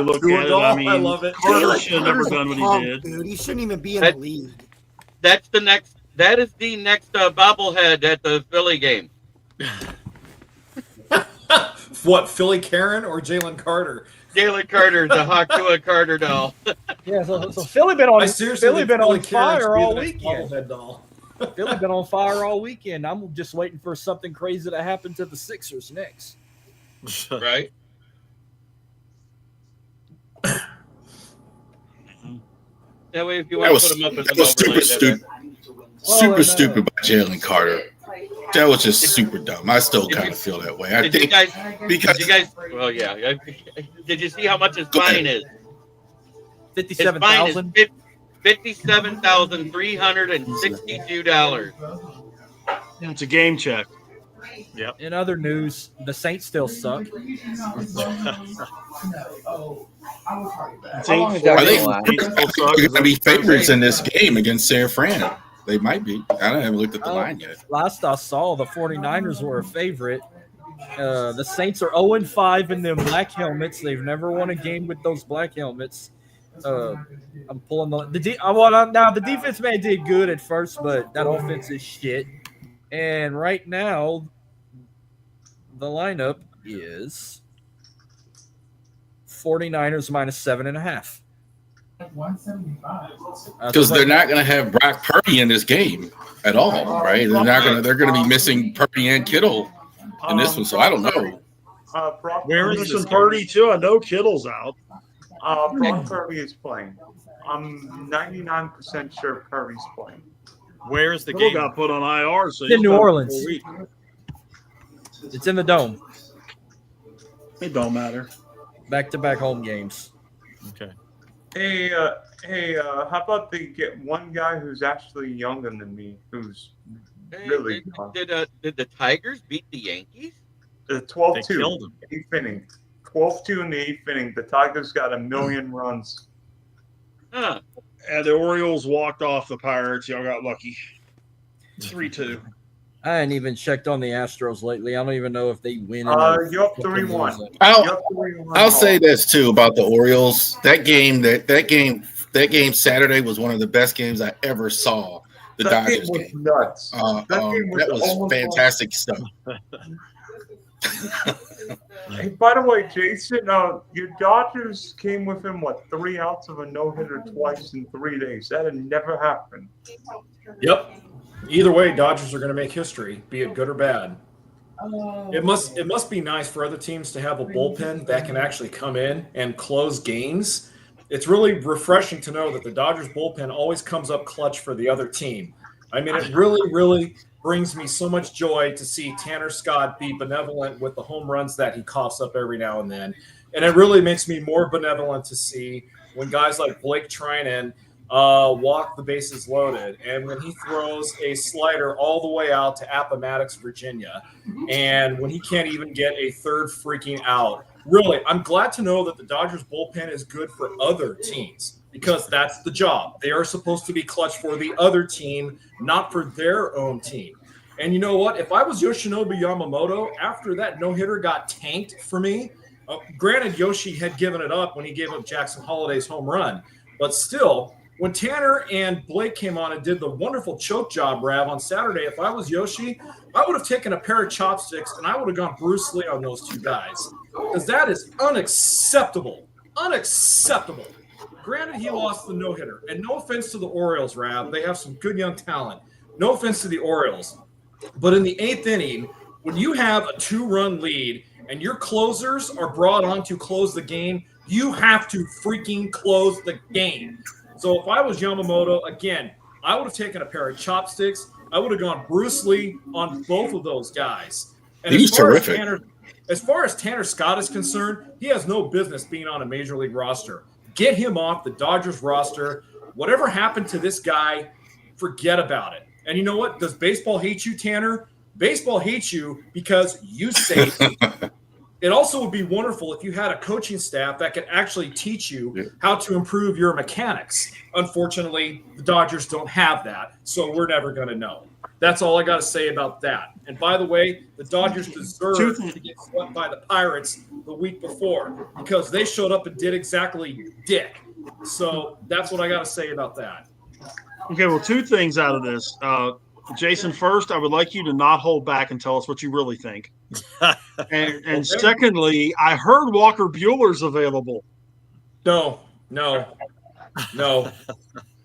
look at it, I mean, I love it. Carter should have never done what he did. Dude, he shouldn't even be in the league. That is the next bobblehead at the Philly game. What, Philly Karen or Jalen Carter? Jalen Carter, the Hakua Carter doll. Yeah, so Philly been on fire all weekend. Philly been on fire all weekend. I'm just waiting for something crazy to happen to the Sixers next. Right? That way, if you want to put them up as an overlay, stupid by Jalen Carter. That was just super dumb. I still kind of feel that way. I think because you guys. Well, yeah. Did you see how much his fine is? $57,000. $57,362. It's a game check. Yep. In other news, the Saints still suck. I think they're going to be favorites in this game against San Fran. They might be. I haven't looked at the line yet. Last I saw, the 49ers were a favorite. The Saints are 0-5 in them black helmets. They've never won a game with those black helmets. I'm pulling the defense man did good at first, but that offense is shit. And right now, the lineup is 49ers minus 7.5. Because they're not going to have Brock Purdy in this game at all, right? They're going to be missing Purdy and Kittle in this one. So I don't know. Where is missing Purdy too? I know Kittle's out. Brock Purdy is playing. I'm 99% sure Purdy's playing. Where is the Kittle game? got put on IR. So it's in New Orleans. It's in the Dome. It don't matter. Back-to-back home games. Okay. Hey, how about they get one guy who's actually younger than me, who's really Did the Tigers beat the Yankees? The 12-2 eighth inning. 12-2 in the eighth inning. The Tigers got 1,000,000 runs. Huh. And the Orioles walked off the Pirates. Y'all got lucky. 3-2. I hadn't even checked on the Astros lately. I don't even know if they win. You're up 3-1. I'll say this too about the Orioles. That game Saturday was one of the best games I ever saw. The Dodgers game. Nuts. That was fantastic stuff. Hey, by the way, Jason, your Dodgers came within 3 outs of a no-hitter twice in 3 days. That had never happened. Yep. Either way, Dodgers are going to make history, be it good or bad. It must be nice for other teams to have a bullpen that can actually come in and close games. It's really refreshing to know that the Dodgers bullpen always comes up clutch for the other team. I mean, it really, really brings me so much joy to see Tanner Scott be benevolent with the home runs that he coughs up every now and then. And it really makes me more benevolent to see when guys like Blake Trinan walk the bases loaded, and when he throws a slider all the way out to Appomattox, Virginia, and when he can't even get a third freaking out. Really, I'm glad to know that the Dodgers bullpen is good for other teams, because that's the job. They are supposed to be clutch for the other team, not for their own team. And you know what? If I was Yoshinobu Yamamoto, after that no-hitter got tanked for me, granted, Yoshi had given it up when he gave up Jackson Holliday's home run, but still, when Tanner and Blake came on and did the wonderful choke job, Rav, on Saturday, if I was Yoshi, I would have taken a pair of chopsticks and I would have gone Bruce Lee on those two guys, because that is unacceptable. Unacceptable. Granted, he lost the no-hitter. And no offense to the Orioles, Rav. They have some good young talent. No offense to the Orioles. But in the 8th inning, when you have a 2-run lead and your closers are brought on to close the game, you have to freaking close the game. So if I was Yamamoto, again, I would have taken a pair of chopsticks. I would have gone Bruce Lee on both of those guys. And he's terrific. As far as Tanner Scott is concerned, he has no business being on a major league roster. Get him off the Dodgers roster. Whatever happened to this guy, forget about it. And you know what? Does baseball hate you, Tanner? Baseball hates you because you say it also would be wonderful if you had a coaching staff that could actually teach you how to improve your mechanics. Unfortunately, the Dodgers don't have that, so we're never going to know. That's all I got to say about that. And by the way, the Dodgers deserve to get swept by the Pirates the week before, because they showed up and did exactly dick. So that's what I got to say about that. Okay, well, 2 things out of this. Jason, first, I would like you to not hold back and tell us what you really think. And secondly, I heard Walker Buehler's available. No.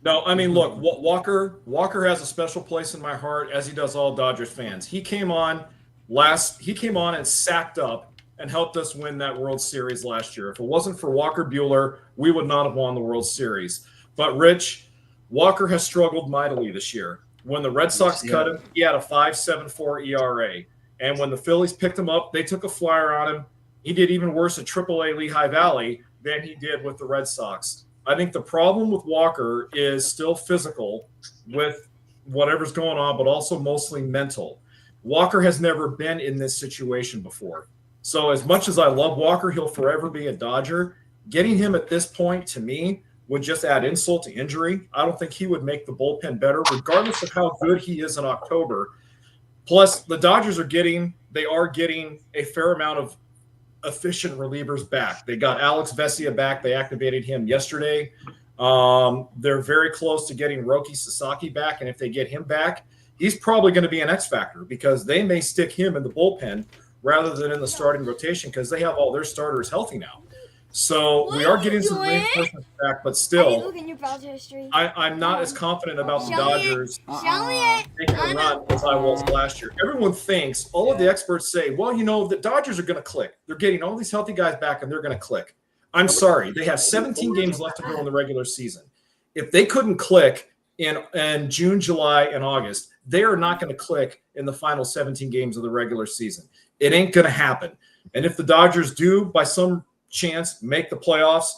I mean, look, Walker has a special place in my heart, as he does all Dodgers fans. He came on and sacked up and helped us win that World Series last year. If it wasn't for Walker Buehler, we would not have won the World Series. But Rich, Walker has struggled mightily this year. When the Red Sox cut him, he had a 5.74 ERA. And when the Phillies picked him up, they took a flyer on him. He did even worse at AAA Lehigh Valley than he did with the Red Sox. I think the problem with Walker is still physical with whatever's going on, but also mostly mental. Walker has never been in this situation before. So as much as I love Walker, he'll forever be a Dodger. Getting him at this point, to me, would just add insult to injury. I don't think he would make the bullpen better, regardless of how good he is in October. Plus, the Dodgers are getting a fair amount of efficient relievers back. They got Alex Vesia back. They activated him yesterday. They're very close to getting Roki Sasaki back, and if they get him back, he's probably going to be an X factor because they may stick him in the bullpen rather than in the starting rotation because they have all their starters healthy now. So we are getting some reinforcements back, but still, I'm not as confident about the Dodgers making a run as I was last year. Everyone thinks, all of the experts say, well, the Dodgers are going to click. They're getting all these healthy guys back, and they're going to click. I'm sorry. They have 17 games left to go in the regular season. If they couldn't click in June, July, and August, they are not going to click in the final 17 games of the regular season. It ain't going to happen. And if the Dodgers do, by some chance, make the playoffs,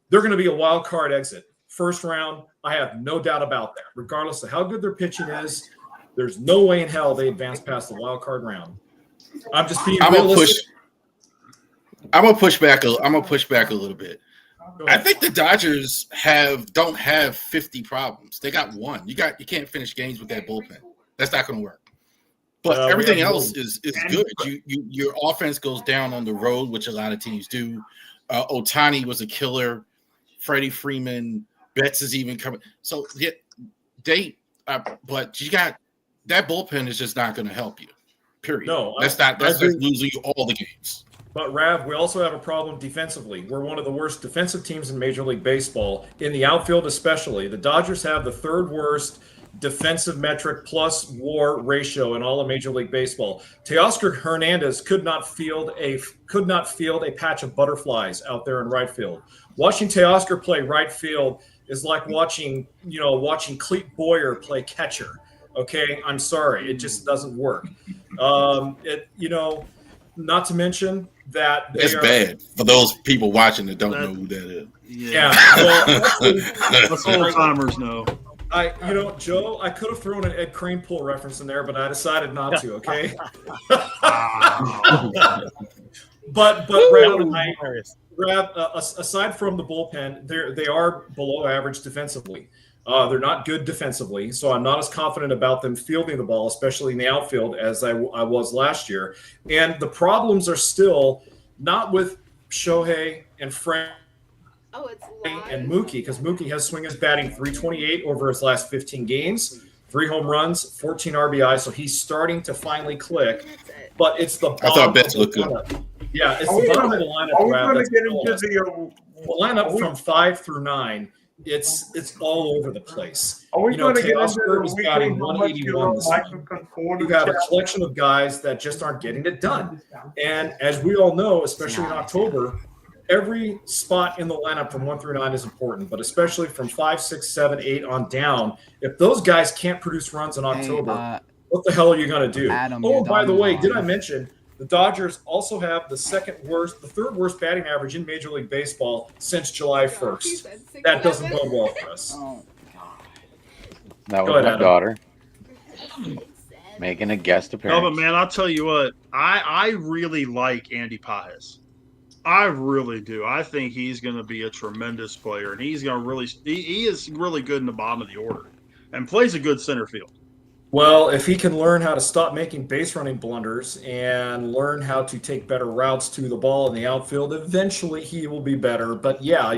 they're going to be a wild card exit. First round, I have no doubt about that. Regardless of how good their pitching is, there's no way in hell they advance past the wild card round. I'm just being realistic. I'm gonna push back a little bit. I think the Dodgers don't have 50 problems. They got one. You can't finish games with that bullpen. That's not going to work. But everything else is good. Your offense goes down on the road, which a lot of teams do. Ohtani was a killer. Freddie Freeman, Betts is even coming. So but you got that bullpen is just not going to help you. Period. No, that's just losing you all the games. But, Rav, we also have a problem defensively. We're one of the worst defensive teams in Major League Baseball, in the outfield especially. The Dodgers have the third worst defensive metric plus WAR ratio in all of Major League Baseball. Teoscar Hernandez could not field a patch of butterflies out there in right field. Watching Teoscar play right field is like watching Clete Boyer play catcher. Okay, I'm sorry, it just doesn't work. Not to mention that it's bad for those people watching that don't know who that is. Yeah. Let's old timers know. Joe, I could have thrown an Ed Kranepool reference in there, but I decided not to. Okay. but Rav, aside from the bullpen, they are below average defensively. They're not good defensively, so I'm not as confident about them fielding the ball, especially in the outfield, as I was last year. And the problems are still not with Shohei and Frank and Mookie, because Mookie has swing his batting .328 over his last 15 games, 3 home runs, 14 RBI, so he's starting to finally click. But it's the bottom. I thought Betts looked good. Yeah, it's the bottom of the lineup. The lineup from 5 through 9. It's all over the place. Teoscar was batting 181 this week. You have a collection of guys that just aren't getting it done. And as we all know, especially in October, every spot in the lineup from 1 through 9 is important, but especially from 5, 6, 7, 8 on down. If those guys can't produce runs in October, what the hell are you going to do? By the way, did I mention the Dodgers also have the third worst batting average in Major League Baseball since July 1st. That doesn't bode well for us. Oh, that was my daughter making a guest appearance. No, but man, I'll tell you what, I really like Andy Pages. I really do. I think he's going to be a tremendous player, and he's going to he is really good in the bottom of the order and plays a good center field. Well, if he can learn how to stop making base running blunders and learn how to take better routes to the ball in the outfield, eventually he will be better. But yeah,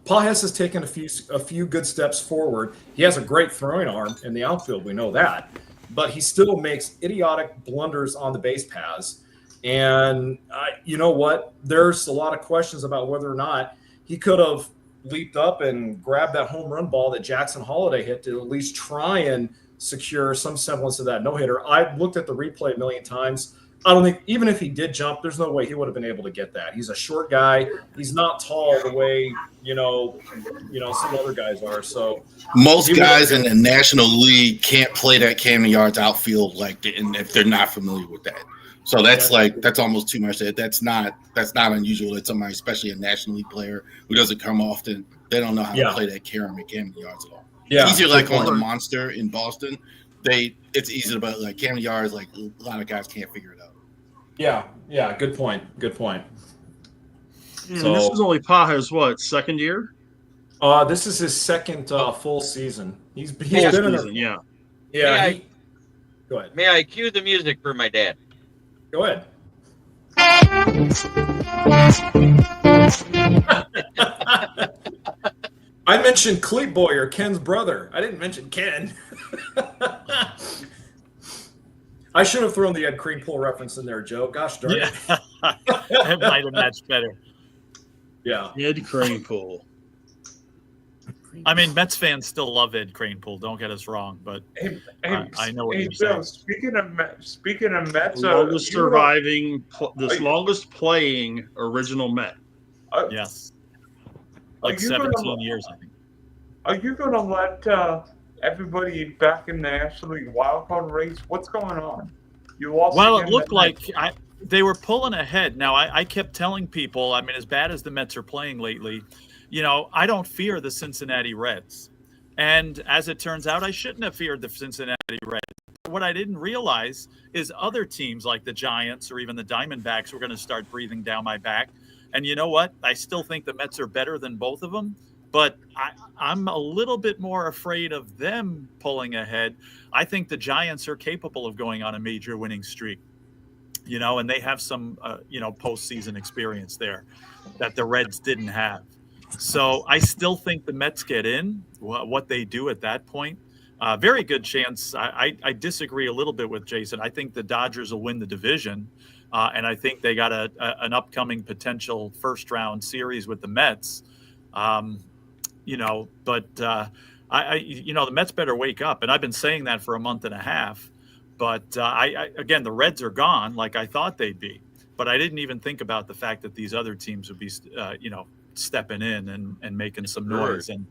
Pages has taken a few good steps forward. He has a great throwing arm in the outfield. We know that. But he still makes idiotic blunders on the base paths. And you know what? There's a lot of questions about whether or not he could have leaped up and grabbed that home run ball that Jackson Holiday hit to at least try and secure some semblance of that no-hitter. I've looked at the replay a million times. I don't think even if he did jump, there's no way he would have been able to get that. He's a short guy. He's not tall the way some other guys are. So most guys in the National League can't play that Camden Yards outfield and if they're not familiar with that. So that's almost too much. That's not unusual. That somebody, especially a National League player who doesn't come often, they don't know how to play that Camden Yards at all. Yeah, it's easier on the Monster in Boston. It's easy, but Camden Yards, a lot of guys can't figure it out. Yeah. Good point. Yeah, so, this is only Paja's second year? This is his second full season. He's been season, yeah. Go ahead. May I cue the music for my dad? Go ahead. I mentioned Cleat Boyer, Ken's brother. I didn't mention Ken. I should have thrown the Ed Kranepool reference in there, Joe. Gosh darn it. It might have matched better. Yeah. Ed Kranepool. I mean, Mets fans still love Ed Kranepool. Don't get us wrong, but I know what you're saying. Speaking of Mets, the longest playing original Met. Yes, 17 years, I think. Are you going to let everybody back in the National League wildcard race? What's going on? You lost. Well, it looked like they were pulling ahead. Now, I kept telling people, I mean, as bad as the Mets are playing lately, I don't fear the Cincinnati Reds. And as it turns out, I shouldn't have feared the Cincinnati Reds. What I didn't realize is other teams like the Giants or even the Diamondbacks were going to start breathing down my back. And you know what? I still think the Mets are better than both of them. But I'm a little bit more afraid of them pulling ahead. I think the Giants are capable of going on a major winning streak, and they have some, postseason experience there that the Reds didn't have. So I still think the Mets get in. What they do at that point, very good chance. I disagree a little bit with Jason. I think the Dodgers will win the division, and I think they got an upcoming potential first-round series with the Mets. But the Mets better wake up, and I've been saying that for a month and a half. But again, the Reds are gone, like I thought they'd be. But I didn't even think about the fact that these other teams would be, stepping in and making some noise, and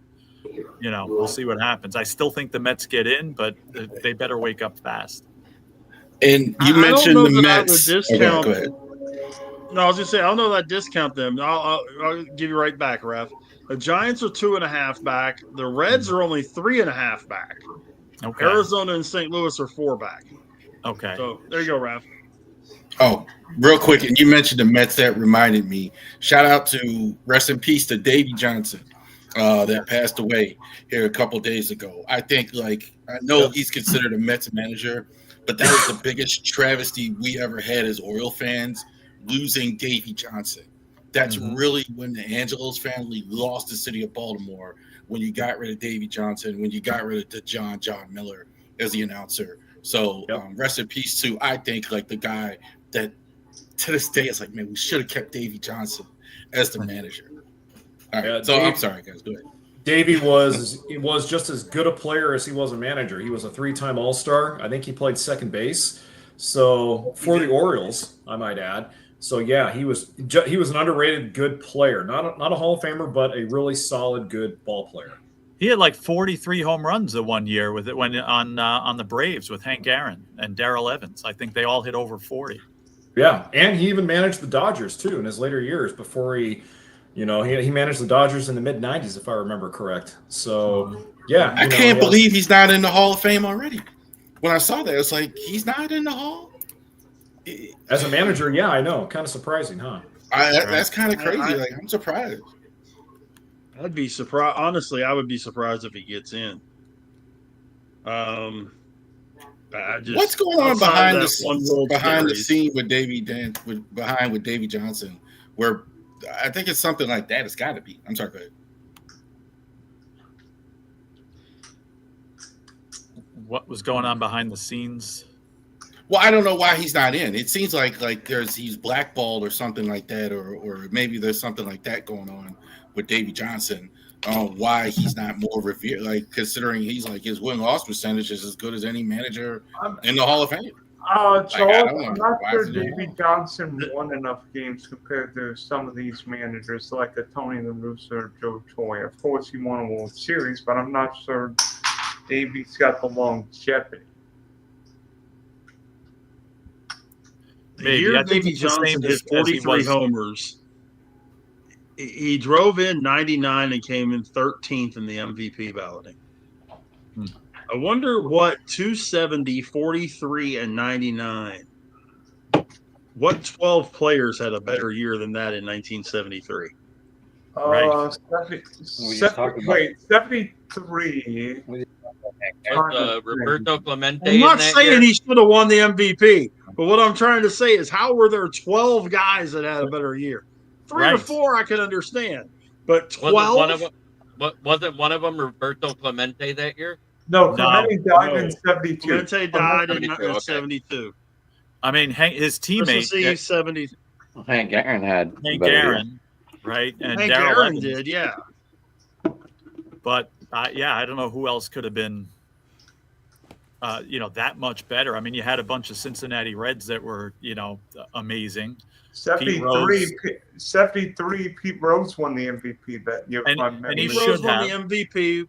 we'll see what happens. I still think the Mets get in, but they better wake up fast. And you mentioned the Mets. Go ahead. No, I was just saying I don't know that I discount them. I'll give you right back, Ref. The Giants are 2.5 back. The Reds are only 3.5 back. Okay. Arizona and St. Louis are 4 back. Okay. So there you go, Ref. Oh, real quick, and you mentioned the Mets. That reminded me. Shout out to rest in peace to Davey Johnson, that passed away here a couple days ago. I think, I know he's considered a Mets manager, but that was the biggest travesty we ever had as Oriole fans, losing Davey Johnson. That's really when the Angelos family lost the city of Baltimore, when you got rid of Davey Johnson, when you got rid of John Miller as the announcer. So rest in peace to, I think, the guy that to this day is man, we should have kept Davey Johnson as the manager. All right, I'm sorry, guys. Go ahead. Davey was just as good a player as he was a manager. He was a 3-time All-Star. I think he played second base. So for the Orioles, I might add. So yeah, he was an underrated good player, not a Hall of Famer, but a really solid good ball player. He had 43 home runs the one year with it when on the Braves with Hank Aaron and Darrell Evans. I think they all hit over 40. Yeah, and he even managed the Dodgers too in his later years before he managed the Dodgers in the mid '90s, if I remember correct. So yeah, I can't believe he's not in the Hall of Fame already. When I saw that, it's he's not in the Hall. As a manager, yeah, I know, kind of surprising, huh? That's kind of crazy. I'm surprised. I'd be surprised. Honestly, I would be surprised if he gets in. What's going on behind the scene with Davey Johnson? Where I think it's something like that. It's got to be. I'm sorry. Go ahead. What was going on behind the scenes? Well, I don't know why he's not in. It seems like he's blackballed or something like that, or maybe there's something like that going on with Davey Johnson. Why he's not more revered, considering he's his win-loss percentage is as good as any manager in the Hall of Fame. Charles, I'm not sure Davey Johnson won enough games compared to some of these managers like a Tony La Russa or Joe Toy. Of course, he won a World Series, but I'm not sure Davey's got the longevity. The year Davey Johnson hit 43 homers, he drove in 99 and came in 13th in the MVP balloting. I wonder what 270, 43, and 99. What 12 players had a better year than that in 1973? Right. 73. Roberto Clemente. I'm not saying he should have won the MVP, but what I'm trying to say is how were there 12 guys that had a better year? 3 or 4 I could understand, but 12? Wasn't one of them Roberto Clemente that year? No, Clemente died in 72. Clemente died in 72. I mean, his teammate, 70. Hank Aaron had Hank Aaron, right? And Hank Darryl Aaron Evans did, yeah. But I don't know who else could have been, that much better. I mean, you had a bunch of Cincinnati Reds that were, amazing. 73. Pete Rose won the MVP that year. And he Pete Rose won the MVP.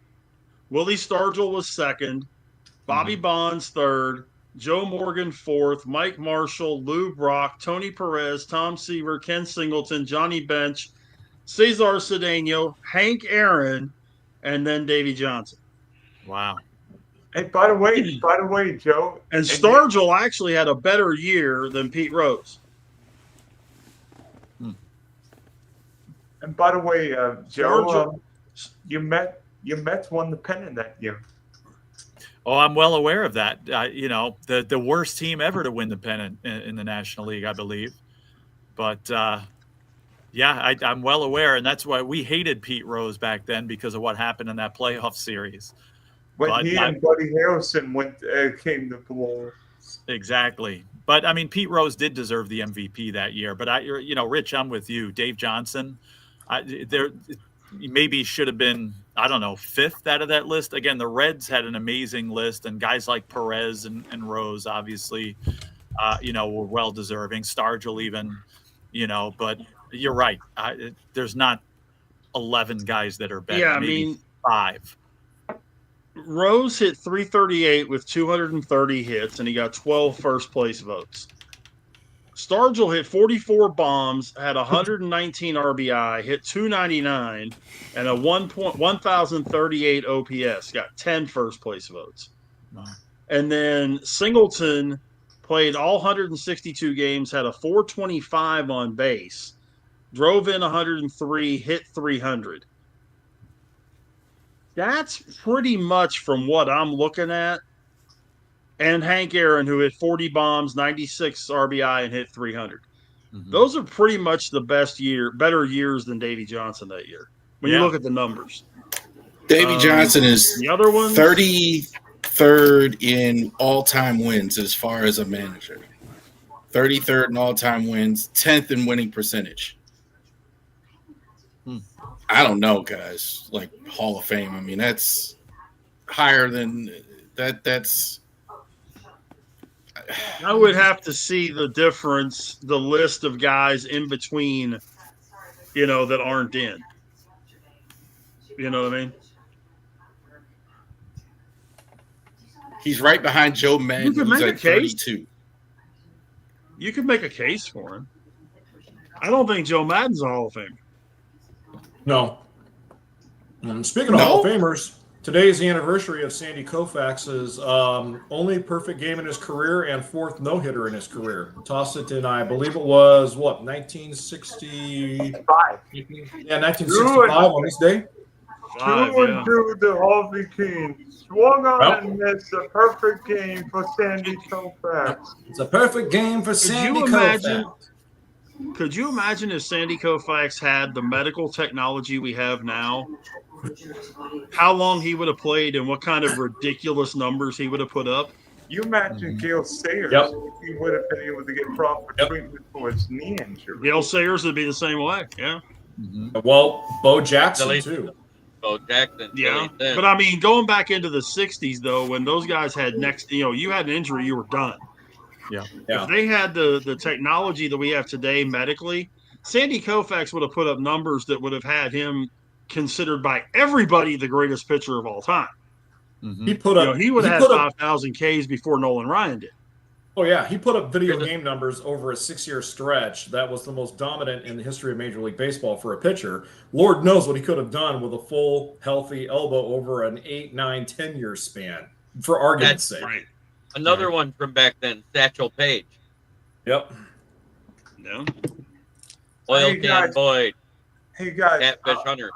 Willie Stargell was second. Bobby Bonds third. Joe Morgan fourth. Mike Marshall, Lou Brock, Tony Perez, Tom Seaver, Ken Singleton, Johnny Bench, Cesar Cedeno, Hank Aaron, and then Davey Johnson. Wow. Hey, by the way, Joe. And Stargell actually had a better year than Pete Rose. And by the way, Joe, your Mets won the pennant that year. Oh, I'm well aware of that. The worst team ever to win the pennant in the National League, I believe. But I'm well aware, and that's why we hated Pete Rose back then because of what happened in that playoff series. When he and Buddy Harrelson came to blow. Exactly. But, I mean, Pete Rose did deserve the MVP that year. But, Rich, I'm with you. Dave Johnson, maybe should have been, I don't know, 5th out of that list. Again, the Reds had an amazing list, and guys like Perez and Rose, obviously, were well-deserving. Stargell even, but you're right. There's not 11 guys that are better. Yeah, maybe 5. Rose hit 338 with 230 hits, and he got 12 first-place votes. Stargell hit 44 bombs, had 119 RBI, hit 299, and a 1,038 OPS, got 10 first-place votes. Wow. And then Singleton played all 162 games, had a 425 on base, drove in 103, hit 300. That's pretty much from what I'm looking at. And Hank Aaron, who hit 40 bombs, 96 RBI, and hit 300. Mm-hmm. Those are pretty much the better years than Davey Johnson that year when you look at the numbers. Davey Johnson is the other one 33rd in all-time wins as far as a manager. 33rd in all-time wins, 10th in winning percentage. I don't know, guys. Like Hall of Fame. I mean, that's higher than that. That's. I would have to see the difference, the list of guys in between, that aren't in. You know what I mean? He's right behind Joe Madden, who's at 32. You could make a case for him. I don't think Joe Madden's a Hall of Famer. No. And speaking of Hall of Famers, today is the anniversary of Sandy Koufax's only perfect game in his career and 4th no-hitter in his career. Tossed it in, I believe it was, 1965? Yeah, 1965 on this day. Through the Harvey King. Swung on and missed a perfect game for Sandy Koufax. It's a perfect game for Sandy Koufax. Could you imagine if Sandy Koufax had the medical technology we have now? How long he would have played and what kind of ridiculous numbers he would have put up? You imagine Gale Sayers if he would have been able to get proper treatment for his knee injury. Gale Sayers would be the same way, yeah. Mm-hmm. Well, Bo Jackson, too. Bo Jackson. Yeah, but I mean, going back into the 60s, though, when those guys had you had an injury, you were done. Yeah. If they had the technology that we have today medically, Sandy Koufax would have put up numbers that would have had him considered by everybody the greatest pitcher of all time. Mm-hmm. He would have had 5,000 Ks before Nolan Ryan did. Oh yeah, he put up video game numbers over a 6-year stretch. That was the most dominant in the history of Major League Baseball for a pitcher. Lord knows what he could have done with a full, healthy elbow over an 8, 9, 10-year span. For argument's sake, right. Another one from back then, Satchel Paige. Yep. No. Oil Can Boyd. Hey guys, Catfish Hunter.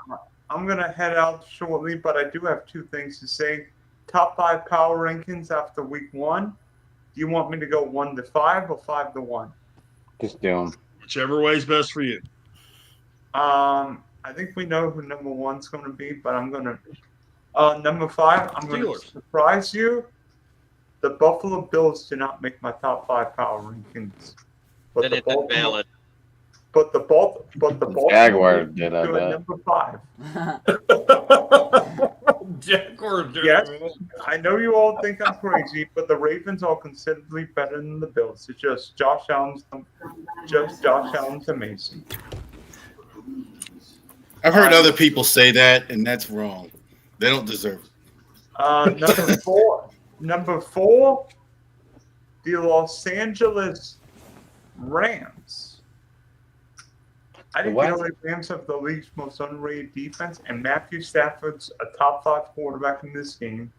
I'm gonna head out shortly, but I do have 2 things to say. Top 5 power rankings after week 1. Do you want me to go 1 to 5 or 5 to 1? Just do them. Whichever way is best for you. I think we know who number 1's going to be, but I'm going to number 5. I'm going to surprise you. The Buffalo Bills do not make my top 5 power rankings, but then it's invalid. But the Baltimore Jaguars did, I bet. Number 5. Jaguars. Yes, I know you all think I'm crazy, but the Ravens are considerably better than the Bills. It's just Josh Allen's amazing. I've heard other people say that, and that's wrong. They don't deserve it. Number four, the Los Angeles Rams. I think the LA Rams have the league's most underrated defense, and Matthew Stafford's a top 5 quarterback in this game.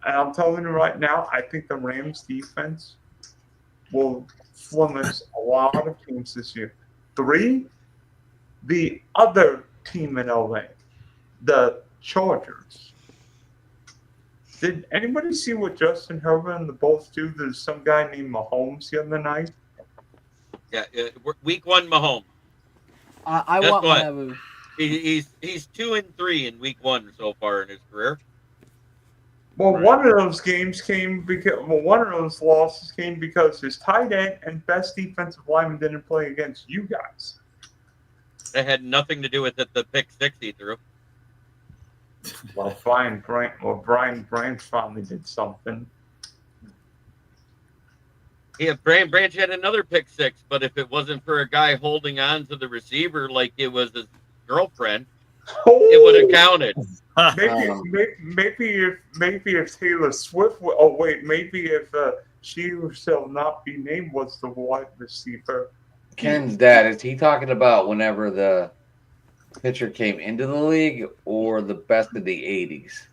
And I'm telling you right now, I think the Rams defense will flummox a lot of teams this year. 3, the other team in LA, the Chargers. Did anybody see what Justin Herbert and the Bolts do to some guy named Mahomes the other night? Yeah, week 1 Mahomes. I want whatever. He's 2-3 in week 1 so far in his career. Well, one of those games came because one of those losses came because his tight end and best defensive lineman didn't play against you guys. That had nothing to do with it. The pick 6 he threw. Well, Brian Branch finally did something. Yeah, Branch had another pick 6, but if it wasn't for a guy holding on to the receiver like it was his girlfriend, it would have counted. Maybe if Taylor Swift. Maybe if she shall not be named was the wide receiver. Ken's dad, is he talking about whenever the pitcher came into the league or the best of the 80s?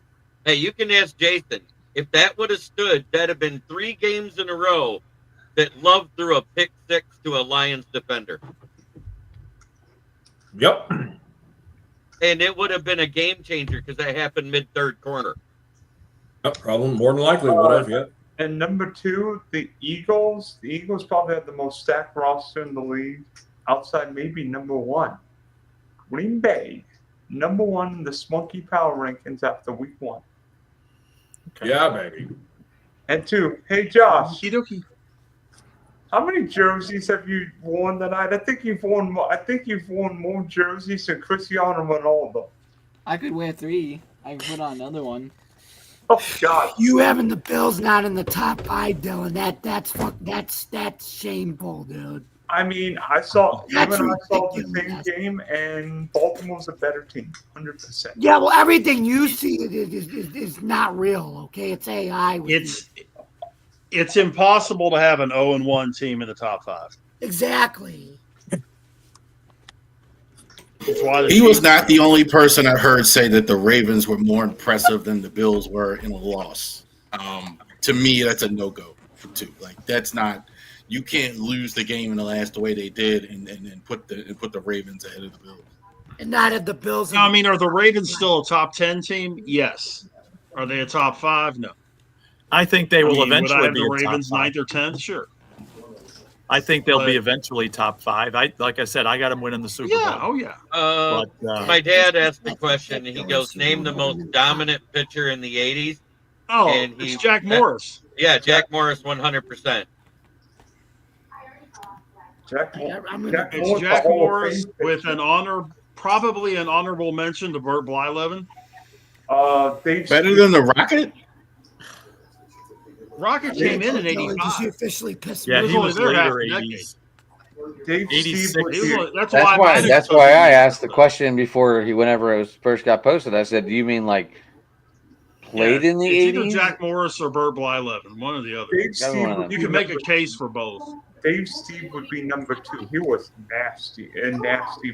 Hey, you can ask Jason. If that would have stood, that'd have been 3 games in a row that Love threw a pick 6 to a Lions defender. Yep. And it would have been a game changer because that happened mid-3rd quarter. Yep, probably more than likely would have, yeah. And number 2, the Eagles. The Eagles probably have the most stacked roster in the league, outside maybe number 1. Green Bay, number 1 in the Spunky Power Rankings after week 1. Okay. Yeah, baby. And 2, hey Josh. Okie How many jerseys have you worn tonight? I think you've worn more jerseys than Cristiano Ronaldo. I could wear 3. I could put on another one. Oh God! You having the Bills not in the top 5, Dylan? That's shameful, dude. I mean, I saw the same game, and Baltimore's a better team, 100%. Yeah, well, everything you see is not real. Okay, it's AI. It's impossible to have an 0-1 team in the top 5. Exactly. He was not the only person I heard say that the Ravens were more impressive than the Bills were in a loss. To me, that's a no-go for 2. Like, that's not. You can't lose the game in the last the way they did, and put the Ravens ahead of the Bills. And not have the Bills. I mean, are the Ravens still a top 10 team? Yes. Are they a top 5? No. I think they will eventually would I have be the a Ravens top 5. 9th or 10th? Sure. I think they'll be eventually top 5. Like I said, I got them winning the Super Bowl. Oh yeah. My dad asked the question. He goes, "Name the most dominant pitcher in the '80s." Oh, it's Jack Morris. Yeah, Jack Morris, 100%. It's Jack Morris with probably an honorable mention to Burt Blyleven. Better than the Rocket? Rocket came in Did you 85. officially piss Yeah, me he off? was there half later the decade. 80s. Dave 86. Steve was here. That's That's why why I asked the question before whenever it was first got posted. I said, "Do you mean like played in the it's either 80s?" Jack Morris or Bert Blyleven, one or the other. Dave Steve would You be can make a number case 2. for both. Dave Steve would be number 2. He was nasty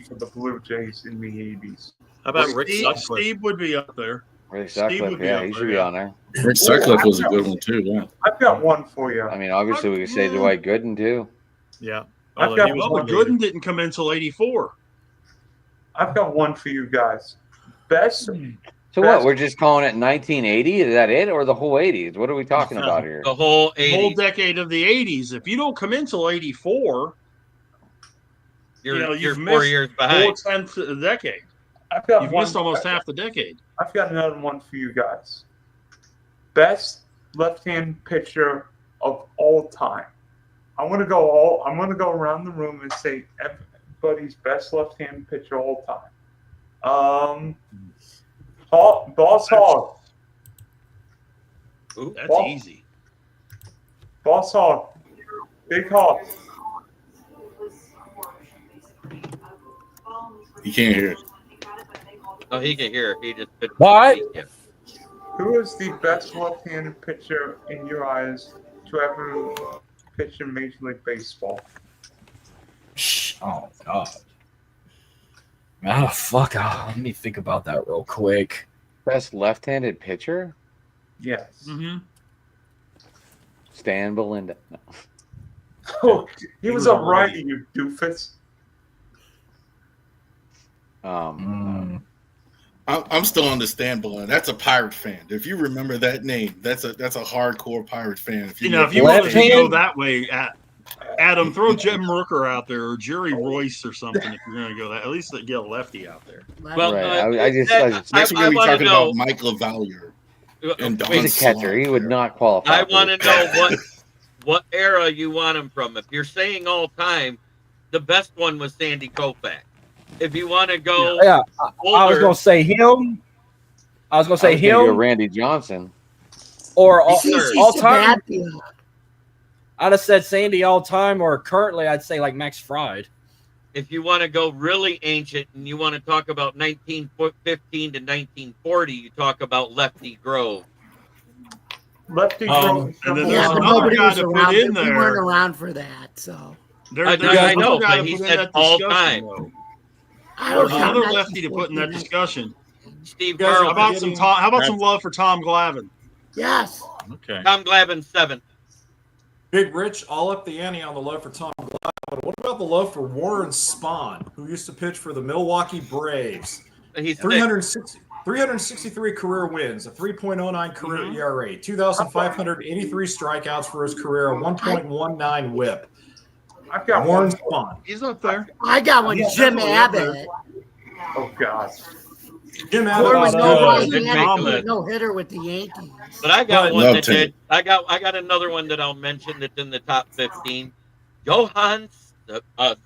for the Blue Jays in the 80s. How about Rick Steve, Sutcliffe? Steve would be up there. Rick Steve Sutcliffe, would be yeah, up he there, should be yeah. on there. Rick Sutcliffe was a good one too. Yeah. I've got one for you. I mean, obviously we could say Dwight Gooden too. Yeah. I've got Well, but Gooden didn't come in until 84. I've got one for you guys. Best. So what? We're just calling it 1980? Is that it, or the whole 80s? What are we talking about here? The whole 80s. Whole decade of the 80s. If you don't come in till 84, you're you've 4 missed years behind. 4/10 of the decade. You've missed almost half the decade. I've got another one for you guys. Best left-hand pitcher of all time. I'm gonna go around the room and say everybody's best left-hand pitcher of all time. Boss Hogg. That's easy. Boss Hogg. Big Hogg. You can't hear it. Oh, he can hear. He just couldn't What? speak yet. Who is the best left-handed pitcher in your eyes to ever pitch in Major League Baseball? Oh God. Ah, fuck. Let me think about that real quick. Best left-handed pitcher? Yes. Mm-hmm. Stan Belinda. No. Oh, he was a righty, you doofus. I'm still on the Stan Belinda. That's a Pirate fan. If you remember that name, that's a hardcore Pirate fan. If you if you want to go that way, Adam, throw Jim Rooker out there or Jerry Royce or something. If you're going to go that, at least get a lefty out there. Well, right. Next we're going to be talking about Mike LaValliere and Don He's a catcher. He would not qualify. I want to know what era you want him from. If you're saying all time, the best one was Sandy Koufax. If you want to go, I was gonna say him. I was gonna say him. Randy Johnson. Or all time. I'd have said Sandy all time, or currently I'd say like Max Fried. If you want to go really ancient and you want to talk about 1915 to 1940, you talk about Lefty Grove. Lefty Grove. And then there's another guy to put in there. We weren't around for that, so. I know, but he said all time. There's another lefty to put in that discussion. Steve How Carlton. about some love for Tom Glavine? Yes. Okay. Tom Glavine 7. Big Rich, all up the ante on the love for Tom Glavine. What about the love for Warren Spahn, who used to pitch for the Milwaukee Braves? He's 363 career wins, a 3.09 career ERA, 2,583 strikeouts for his career, a 1.19 WHIP. I've got Warren one. Spahn. He's up there. I got one. Jim Abbott. Oh God. Jim There was Abbott. no hitter with the Yankees. But I got one that did. I got another one that I'll mention that's in the top 15. Johan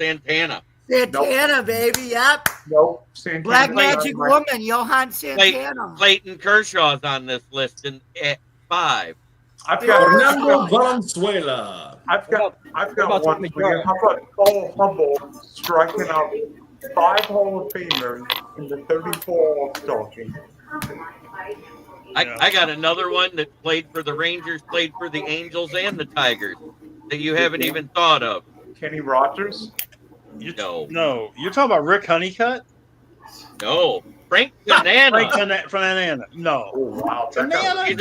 Santana. Santana, baby. Yep. Nope. Santana. Black Magic Woman, Johan Santana. Clayton Kershaw's on this list at 5. I've got Fernando Valenzuela. I've got one for you. How about Paul Humboldt striking out 5 Hall of Famers in the 34 All-Star game? I got another one that played for the Rangers, played for the Angels and the Tigers that you haven't even thought of. Kenny Rogers? No. No. You're talking about Rick Honeycutt? No. Frank Tanana. Frank Tanana. No. Oh, wow. Tanana? He's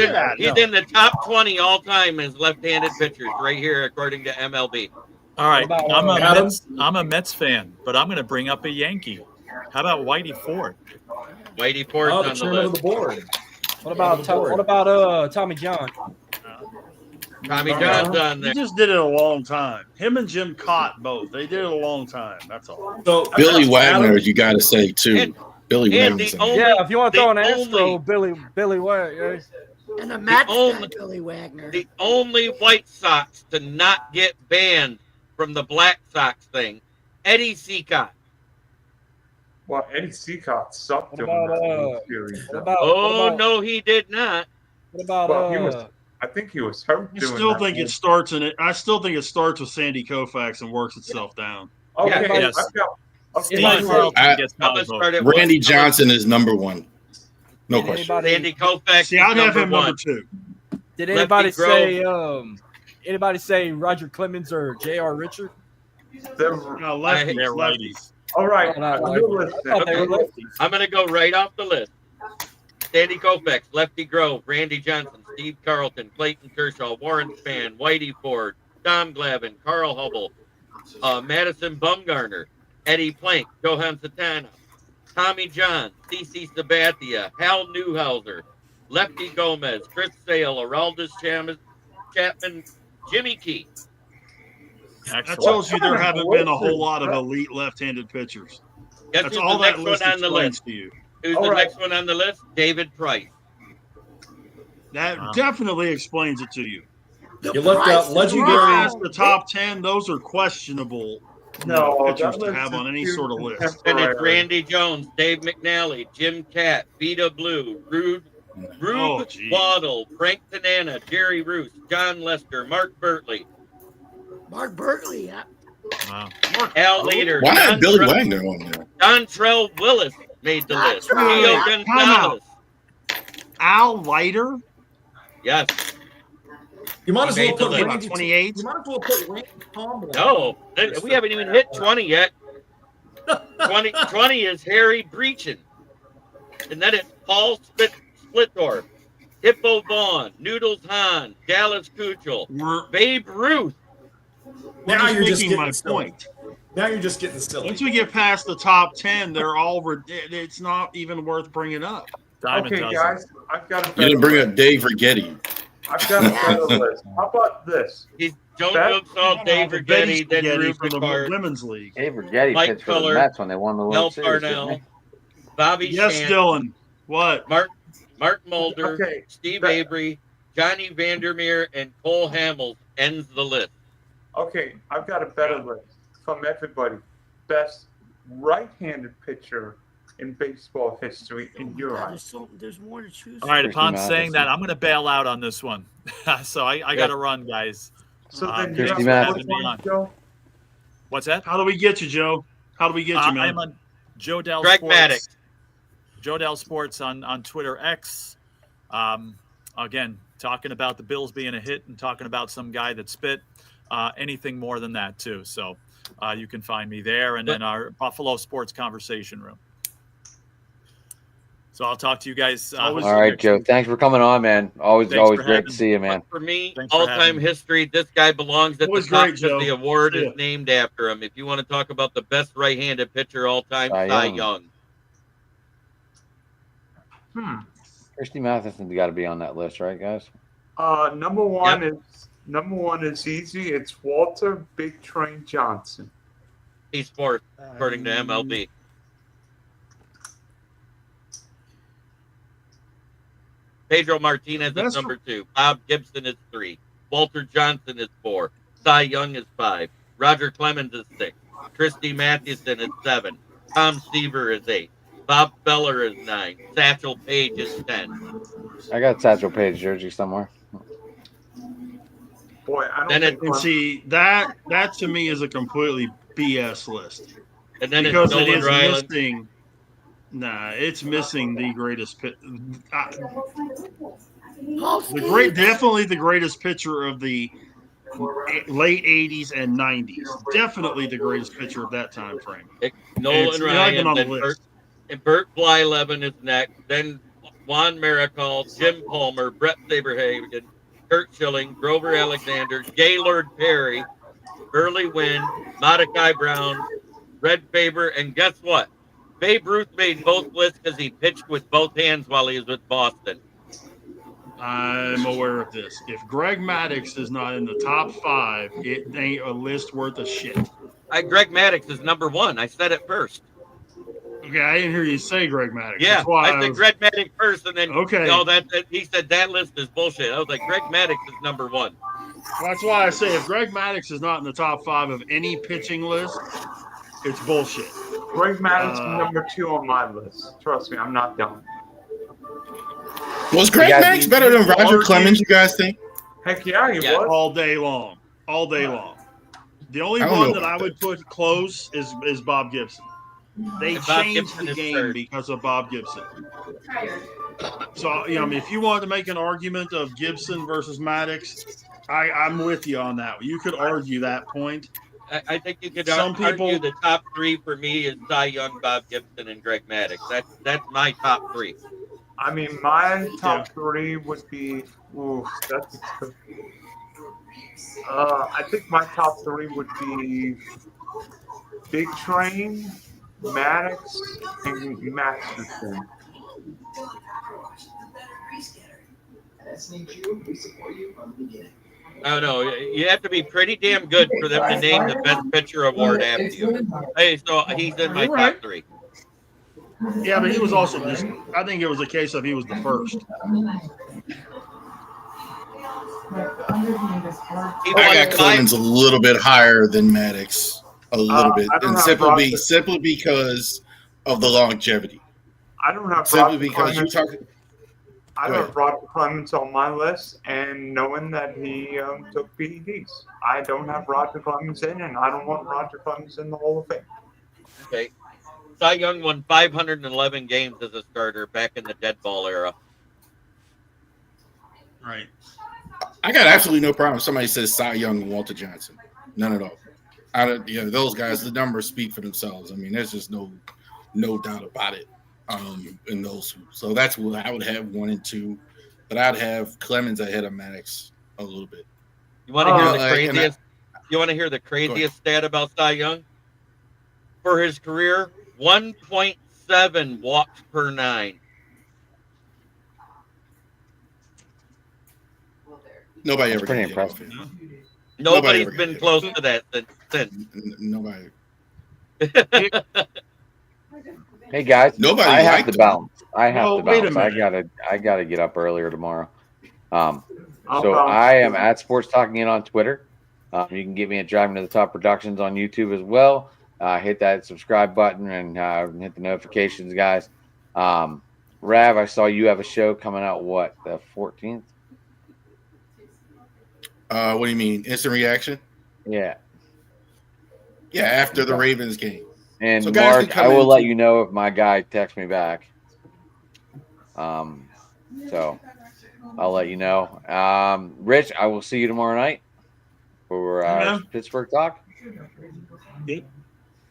in the top 20 all-time as left-handed pitchers right here, according to MLB. All right. I'm a Mets fan, but I'm going to bring up a Yankee. How about Whitey Ford? Whitey Ford's on the list. Of the board. What about Tommy John? Tommy John's on there. He just did it a long time. Him and Jim Cott both. They did it a long time. That's all. So Billy Wagner, you got to say too. Billy Wagner. If you want to throw an Astro, Billy Wagner. And a Mets guy, Billy Wagner. The only White Sox to not get banned from the Black Sox thing, Eddie Seacott. Well, Eddie Seacott sucked him. No, he did not. What about I think he was hurt. I still think it starts in it. I still think it starts with Sandy Koufax and works itself down. Okay, Yes. I've got. Steve Okay, Carlton gets I'm my gonna vote. start at Randy one. Johnson is number one. No Did question. anybody, Sandy Koufax. See, I'd is have him one. number 2. did anybody Lefty Grove. say anybody say Roger Clemens or J.R. Richard? they're- No, lefties. They're lefties. righties. all right. Oh, no, I'm I listening. thought they were lefties. I'm gonna go right off the list. Sandy Koufax, Lefty Grove, Randy Johnson, Steve Carlton, Clayton Kershaw, Warren Spann, Whitey Ford, Tom Glavine, Carl Hubble, Madison Bumgarner, Eddie Plank, Johan Satana, Tommy John, C.C. Sabathia, Hal Newhouser, Lefty Gomez, Chris Sale, Araldus Chapman, Jimmy Key. That Excellent. tells you there haven't been a whole lot of elite left-handed pitchers. Guess That's who's all the that next list one on the explains list? to you. Who's All the right. next one on the list? David Price. That Wow. definitely explains it to you. You left out Once you get legendary. past the top 10, those are questionable No, pitchers that to list have is on any too sort of list. And it's temporary. Randy Jones, Dave McNally, Jim Catt, Vita Blue, Rube Oh, geez. Waddle, Frank Tanana, Jerry Roos, John Lester, Mark Bertley, Mark Bertley, yeah. Wow. Al Leader, Why not Don Billy Trell- Wagner on there? Dontrell Willis made the list. Dontrell. Leo Time Gonzalez. Al Leiter, Yes. You might as He well made the put list. Randy. 28. You might as well put Randy Tomlin. No, we haven't even hit 20 yet. 20 is Harry Breachin. And then it's Paul Splittorf, Hippo Vaughn, Noodles Hahn, Dallas Keuchel, we're Babe Ruth. Now you're just making getting my silly. point. Now you're just getting silly. Once we get past the top 10, they're all it's not even worth bringing up. Diamond Okay, dozen. guys, I've got a You better didn't bring list. up Dave Rigetti. I've got a better list. How about this? Joe That- Jokes Dave Rigetti, then Spaghetti Rube for the Ricard, women's league. Dave Rigetti Mike pitched for the Fuller, Mets when they won the Mel World Series. didn't Parnell, they? Bobby Yes, Shant, Dylan. What? Mark Mulder, Okay, Steve that- Avery, Johnny Vandermeer, and Cole Hamels ends the list. Okay, I've got a better list from everybody. Best right-handed pitcher in baseball history in your eyes. There's more to choose. All right, Christy upon Mathewson. saying that, I'm going to bail out on this one. So I got to run, guys. So Um, then you Christy have Mathewson. which one, Joe? What's that? How do we get you, Joe? How do we get you, man? I'm on Joe Dell Greg Sports. Maddux. Joe Dell Sports on Twitter X. Again, talking about the Bills being a hit and talking about some guy that spit. Anything more than that, too. So you can find me there and then our Buffalo Sports Conversation Room. So I'll talk to you guys. All right, Joe. Thanks for coming on, man. Always Thanks for great having to see you, man. For me, Thanks for all-time having me. history, this guy belongs at the Always top great, because Joe. the award See ya. is named after him. If you want to talk about the best right-handed pitcher all time, Cy Cy Young. Young. Christy Matheson's got to be on that list, right, guys? Number one is easy. It's Walter Big Train Johnson. He's fourth, according to MLB. Pedro Martinez is That's number 2. Bob Gibson is 3. Walter Johnson is 4. Cy Young is 5. Roger Clemens is 6. Christy Mathewson is 7. Tom Seaver is 8. Bob Feller is 9. Satchel Paige is 10. I got Satchel Paige jersey somewhere. Boy, I don't Then think And see, that to me is a completely BS list. And then Because it's it Nolan is Ryland. missing. Nah, it's missing the greatest definitely the greatest pitcher of the late 80s and 90s. Definitely the greatest pitcher of that time frame. Nolan It's not even Ryan. on the Then list. Bert Blyleven is next. Then Juan Marichal, Jim Palmer, Brett Saberhagen, Kurt Schilling, Grover Alexander, Gaylord Perry, Early Wynn, Mordecai Brown, Red Faber, and guess what? Babe Ruth made both lists because he pitched with both hands while he was with Boston. I'm aware of this. If Greg Maddux is not in the top 5, it ain't a list worth of shit. Greg Maddux is number 1. I said it first. Okay, I didn't hear you say Greg Maddux. Yeah, That's why I said Greg Maddux first, and then Okay. he said that list is bullshit. I was like, Greg Maddux is number 1. That's why I say if Greg Maddux is not in the top 5 of any pitching list, it's bullshit. Greg Maddux number 2 on my list. Trust me, I'm not done. Was Greg Maddux better than Roger Clemens, you guys think? Heck yeah, he was. All day long. All day long. The only I don't one know that about I would put close is Bob Gibson. They And Bob changed Gibson the is game third. because of Bob Gibson. So, I mean, if you wanted to make an argument of Gibson versus Maddox, I'm with you on that. You could argue that point. I think you could Some argue people- the top three for me is Cy Young, Bob Gibson, and Greg Maddux. That's my top three. I mean, my top three would be. Ooh, that's. I think my top three would be Big Train, Maddox, and Masterson. I don't know. You have to be pretty damn good for them to name the best pitcher award after you. Hey, so he's in my top three. Yeah, but he was also just, I think it was a case of he was the first. I got Clemens a little bit higher than Maddox, a little bit, and simply because of the longevity. I don't have simply because you talk. I don't have Roger Clemens on my list, and knowing that he took PEDs, I don't have Roger Clemens in, and I don't want Roger Clemens in the Hall of Fame. Okay. Cy Young won 511 games as a starter back in the dead ball era. Right. I got absolutely no problem if somebody says Cy Young and Walter Johnson. None at all. Those guys, the numbers speak for themselves. I mean, there's just no doubt about it. In those, so that's what I would have 1 and 2, but I'd have Clemens ahead of Maddox a little bit. You want to hear the craziest? You want to hear the craziest stat about Cy Young? For his career, 1.7 walks per 9. Nobody ever. Pretty impressive. Nobody's been close to that since. Nobody. Hey guys, nobody. I have to bounce. I wait a minute. I gotta get up earlier tomorrow. So I am at Sports Talking In on Twitter. You can get me at Driving to the Top Productions on YouTube as well. Hit that subscribe button and hit the notifications, guys. Rav, I saw you have a show coming out. What, the 14th? What do you mean? Instant reaction? Yeah. Yeah, after the Ravens game. And so Mark, I will let you know if my guy texts me back. So I'll let you know. Rich, I will see you tomorrow night for Pittsburgh Talk. Yep.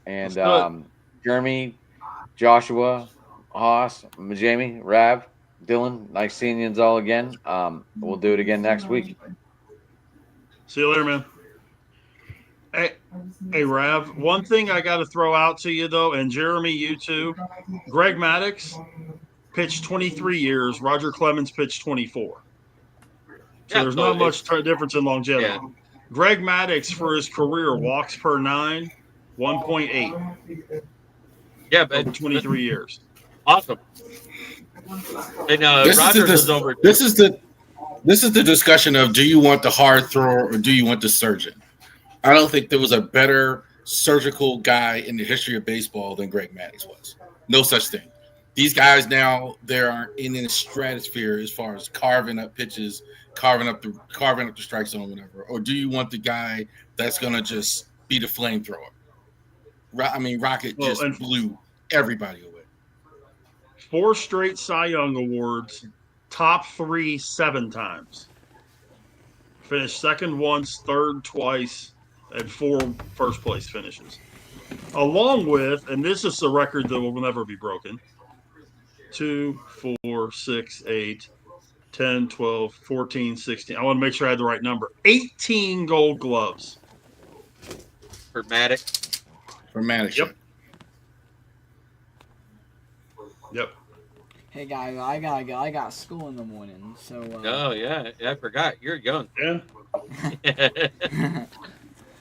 And Jeremy, Joshua, Haas, Jamie, Rav, Dylan, nice seeing you all again. We'll do it again next week. See you later, man. Hey, Rav, one thing I got to throw out to you, though, and Jeremy, you too. Greg Maddux pitched 23 years. Roger Clemens pitched 24. So there's not much difference in longevity. Yeah. Greg Maddux, for his career, walks per 9, 1.8. Yeah, but 23 years. Awesome. And Rogers is over. This is the discussion of, do you want the hard thrower or do you want the surgeon? I don't think there was a better surgical guy in the history of baseball than Greg Maddux was. No such thing. These guys now, they're in the stratosphere as far as carving up pitches, carving up the strike zone, whatever. Or do you want the guy that's gonna just be the flamethrower? I mean, Rocket just blew everybody away. 4 straight Cy Young awards, top 3 7 times. Finished second once, third twice, and 4 first place finishes. Along with, and this is a record that will never be broken, 2, 4, 6, 8, 10, 12, 14, 16. I want to make sure I had the right number. 18 gold gloves. For Maddux. Yep. Yep. Hey guys, I gotta go. I got school in the morning, so. Oh yeah, I forgot. You're young. Yeah.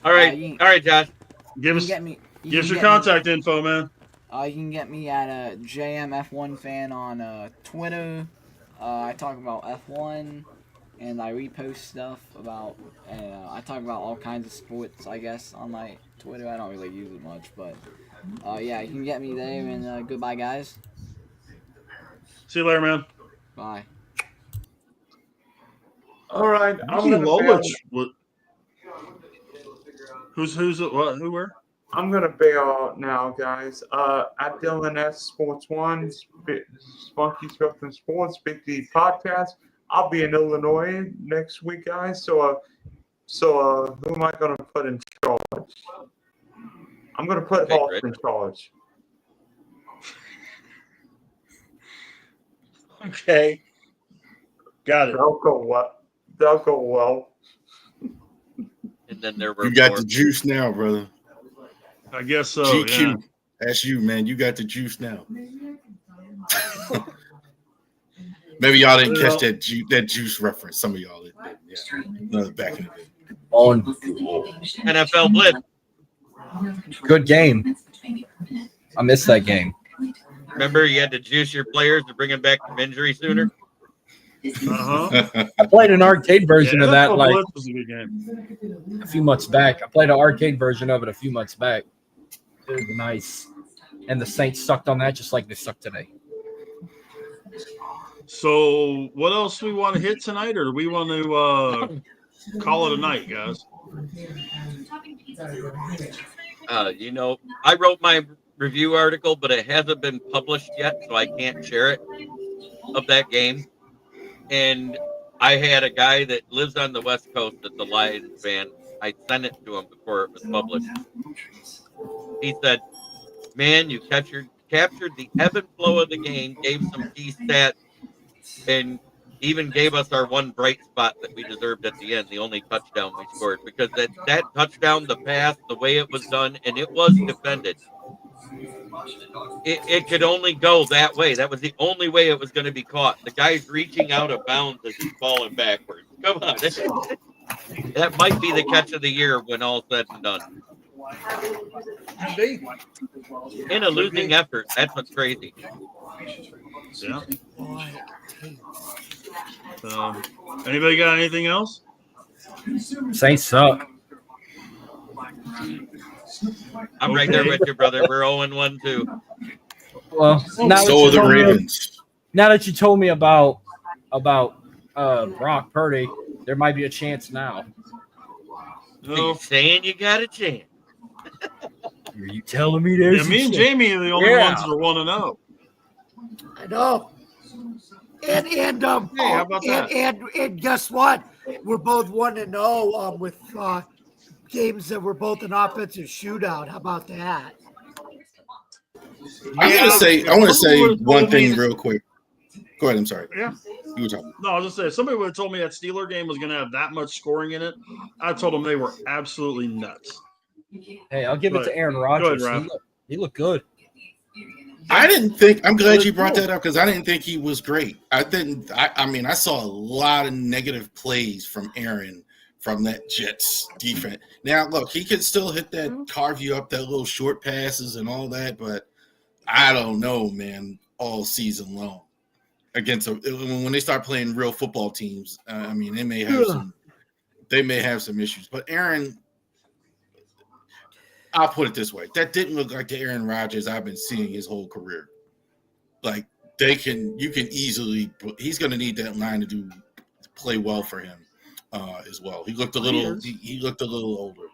All right, Josh. Give us your contact info, man. You can get me at JMF1 fan on Twitter. I talk about F1, and I repost stuff about. I talk about all kinds of sports, I guess, on my Twitter. I don't really use it much, but yeah, you can get me there. And goodbye, guys. See you later, man. Bye. All right. Mickey Lolich. Who where? I'm gonna bail out now, guys. At Dylan S Sports One, Spunky Stuff and Sports, Big D Podcast. I'll be in Illinois next week, guys. So who am I gonna put in charge? I'm gonna put Hoff in charge. Okay. Got it. That'll go well. And then there were You got the juice now, brother. I guess so. GQ. Yeah. That's you, man. You got the juice now. Maybe y'all didn't catch that juice reference. Some of y'all did. Yeah. Another back in the day. On NFL Blitz. good game. I missed that game. Remember, you had to juice your players to bring them back from injury sooner. Uh-huh. I played an arcade version of that NFL like Blitz was a good game. a few months back. I played an arcade version of it a few months back. It was nice. And the Saints sucked on that just like they suck today. So, what else we want to hit tonight, or do we want to call it a night, guys? I wrote my review article, but it hasn't been published yet, so I can't share it, of that game. And I had a guy that lives on the West Coast that's a Lions fan. I sent it to him before it was published. He said, man, you captured the ebb and flow of the game, gave some key stats, and even gave us our one bright spot that we deserved at the end, the only touchdown we scored. Because that touchdown, the pass, the way it was done, and it was defended. It could only go that way. That was the only way it was going to be caught. The guy's reaching out of bounds as he's falling backwards. Come on. That might be the catch of the year when all's said and done. In a losing effort. That's what's crazy. Yeah. Anybody got anything else? Saints suck. I'm right there with you, brother. We're 0-1 too. Well, So are the Ravens. Now that you told me about Brock Purdy, there might be a chance now. Are you saying you got a chance? Are you telling me there's Yeah, me and Jamie are the only ones that are 1-0. I know. And how about that? And guess what? We're both 1-0 with games that were both an offensive shootout. How about that? I want to say one thing real quick. Go ahead. I'm sorry. Yeah. You were talking. No, I was just saying, if somebody would have told me that Steeler game was going to have that much scoring in it, I told them they were absolutely nuts. Hey, I'll give it to Aaron Rodgers. Go ahead, he looked good. I'm glad you brought that up because I didn't think he was great. I saw a lot of negative plays from Aaron from that Jets defense. Now, look, he could still hit that, carve you up that little short passes and all that, but I don't know, man, all season long. When they start playing real football teams, they may have some issues. But Aaron, I'll put it this way: that didn't look like the Aaron Rodgers I've been seeing his whole career. Like you can easily. He's going to need that line to play well for him as well. He looked a little. He looked a little older.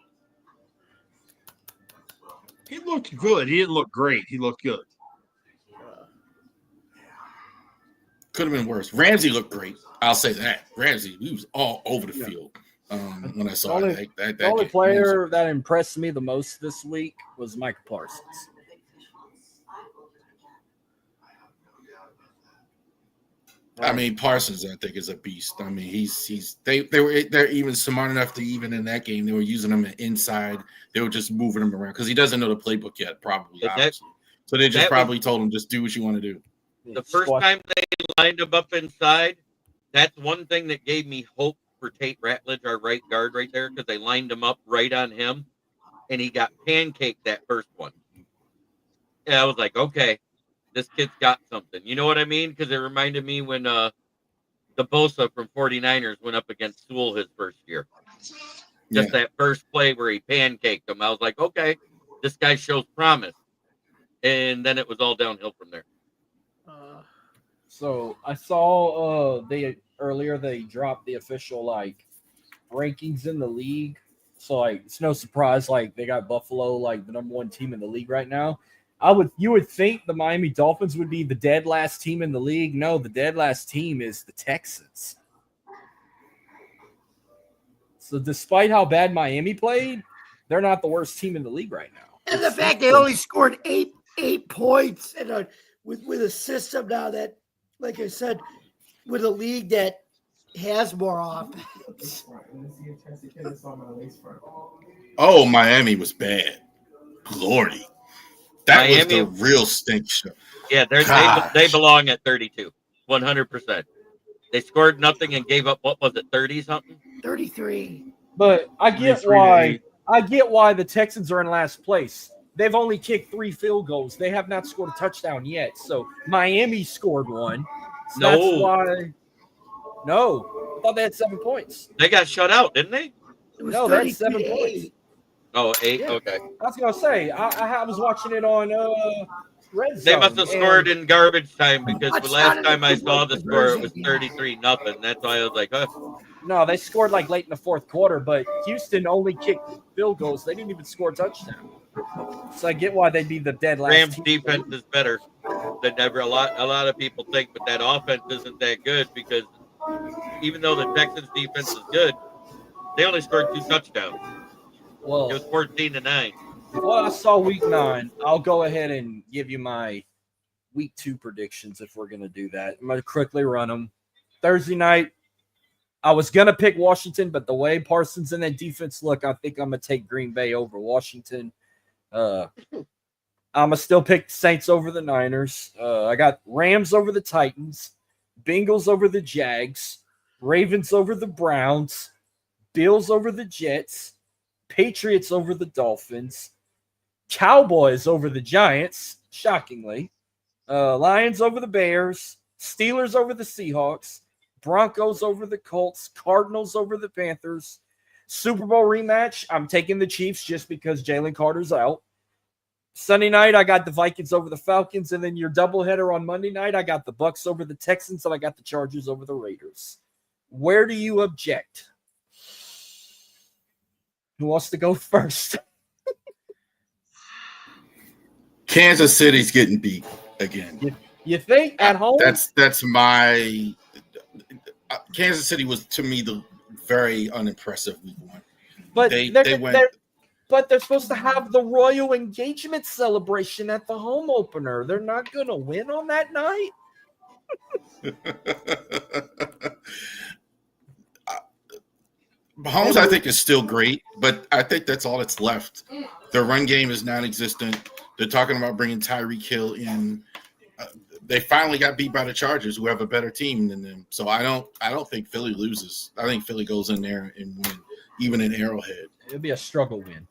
He looked good. He didn't look great. He looked good. Could have been worse. Ramsey looked great. I'll say that. Ramsey, he was all over the field when I saw that. The only player that impressed me the most this week was Micah Parsons. Parsons, I think, is a beast. They're even smart enough to even in that game they were using him inside. They were just moving him around because he doesn't know the playbook yet, probably. So they just probably told him just do what you want to do. The first time they lined him up inside, that's one thing that gave me hope for Tate Ratledge, our right guard right there, because they lined him up right on him, and he got pancaked that first one. And I was like, okay, this kid's got something. You know what I mean? Because it reminded me when the Bosa from 49ers went up against Sewell his first year. Just that first play where he pancaked him. I was like, okay, this guy shows promise. And then it was all downhill from there. So I saw they earlier they dropped the official like rankings in the league. So like it's no surprise like they got Buffalo like the number 1 team in the league right now. You would think the Miami Dolphins would be the dead last team in the league. No, the dead last team is the Texans. So despite how bad Miami played, they're not the worst team in the league right now. And the fact they only scored eight points and with a system now that, like I said, with a league that has more offense. Oh, Miami was bad. Lordy. That Miami, was the real stink show. Yeah, they belong at 32, 100%. They scored nothing and gave up, what was it, 30 something? 33. But I get why the Texans are in last place. They've only kicked 3 field goals. They have not scored a touchdown yet. So Miami scored 1. So that's why. No, I thought they had 7 points. They got shut out, didn't they? No, they had 7 points. Oh, 8? Yeah. Okay. I was going to say, I was watching it on Red Zone. They must have scored in garbage time because the last time I saw the score, it was 33-0. That's why I was like, oh. No, they scored like late in the fourth quarter, but Houston only kicked field goals. They didn't even score a touchdown. So I get why they'd be the dead last Rams team. defense is better than ever. A lot of people think, but that offense isn't that good because even though the Texans defense is good, they only scored 2 touchdowns. Well, it was 14-9. Well, I saw week 9. I'll go ahead and give you my week 2 predictions if we're going to do that. I'm going to quickly run them. Thursday night, I was going to pick Washington, but the way Parsons and that defense look, I think I'm going to take Green Bay over Washington. I'm going to still pick Saints over the Niners. I got Rams over the Titans, Bengals over the Jags, Ravens over the Browns, Bills over the Jets, Patriots over the Dolphins, Cowboys over the Giants, shockingly, Lions over the Bears, Steelers over the Seahawks, Broncos over the Colts, Cardinals over the Panthers. Super Bowl rematch, I'm taking the Chiefs just because Jalen Carter's out. Sunday night, I got the Vikings over the Falcons, and then your doubleheader on Monday night, I got the Bucks over the Texans, and I got the Chargers over the Raiders. Where do you object? Who wants to go first? Kansas City's getting beat again. You think at home? That's my Kansas City was to me the very unimpressive week 1. But they went. But they're supposed to have the royal engagement celebration at the home opener. They're not going to win on that night. Mahomes, I think, is still great, but I think that's all that's left. Their run game is non-existent. They're talking about bringing Tyreek Hill in. They finally got beat by the Chargers, who have a better team than them. So I don't think Philly loses. I think Philly goes in there and win, even in Arrowhead. It'll be a struggle win,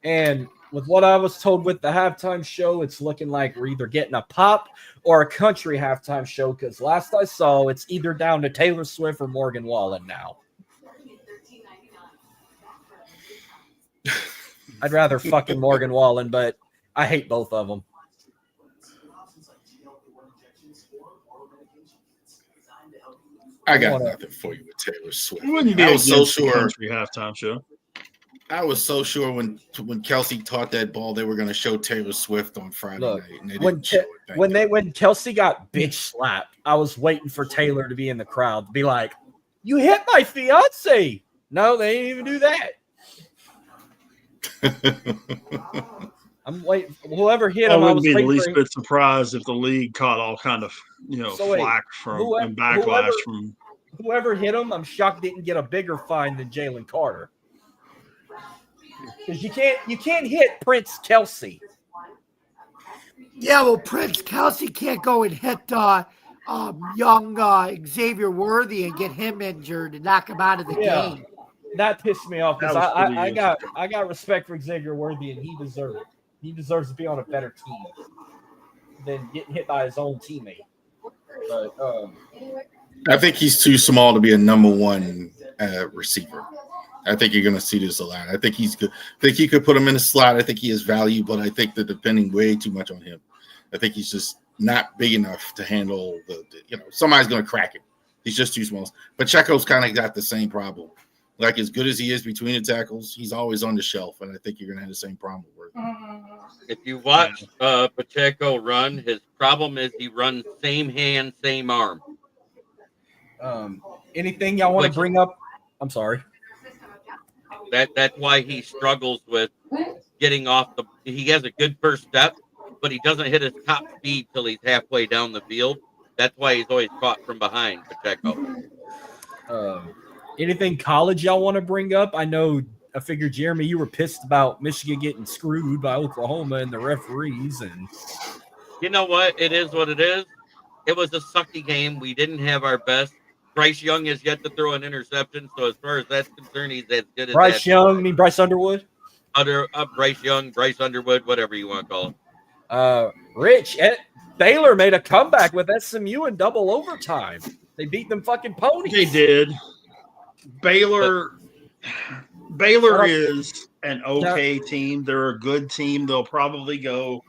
and with what I was told with the halftime show, it's looking like we're either getting a pop or a country halftime show. Because last I saw, it's either down to Taylor Swift or Morgan Wallen now. I'd rather fucking Morgan Wallen, but I hate both of them. I got nothing for you with Taylor Swift. It wouldn't be I was so sure. Country halftime show. I was so sure when Kelsey taught that ball, they were going to show Taylor Swift on Friday night. And they when Kelsey got bitch slapped, I was waiting for Taylor to be in the crowd to be like, "You hit my fiance." No, they didn't even do that. I'm waiting. Whoever hit him, I wouldn't be the least bit surprised if the league caught all kind of flack and backlash from whoever hit him. I'm shocked didn't get a bigger fine than Jalen Carter, because you can't hit Prince Kelsey. Yeah, well, Prince Kelsey can't go and hit young Xavier Worthy and get him injured and knock him out of the game. That pissed me off because I got respect for Xavier Worthy and he deserves it. He deserves to be on a better team than getting hit by his own teammate. But I think he's too small to be a number 1 receiver. I think you're going to see this a lot. I think he's good. I think you could put him in the slot. I think he has value, but I think they're depending way too much on him. I think he's just not big enough to handle somebody's going to crack him. He's just too small. Pacheco's kind of got the same problem. Like, as good as he is between the tackles, he's always on the shelf, and I think you're going to have the same problem with him. If you watch Pacheco run, his problem is he runs same hand, same arm. Anything y'all want to bring up? I'm sorry. That's why he struggles with getting off the. He has a good first step, but he doesn't hit his top speed till he's halfway down the field. That's why he's always caught from behind, Pacheco. Anything college y'all want to bring up? I figured, Jeremy, you were pissed about Michigan getting screwed by Oklahoma and the referees. And you know what? It is what it is. It was a sucky game. We didn't have our best. Bryce Young has yet to throw an interception, so as far as that's concerned, he's as good as Bryce Young. You mean Bryce Underwood? Bryce Young, Bryce Underwood, whatever you want to call him. Rich, Baylor made a comeback with SMU in double overtime. They beat them fucking ponies. They did. Baylor is an okay team. They're a good team. They'll probably go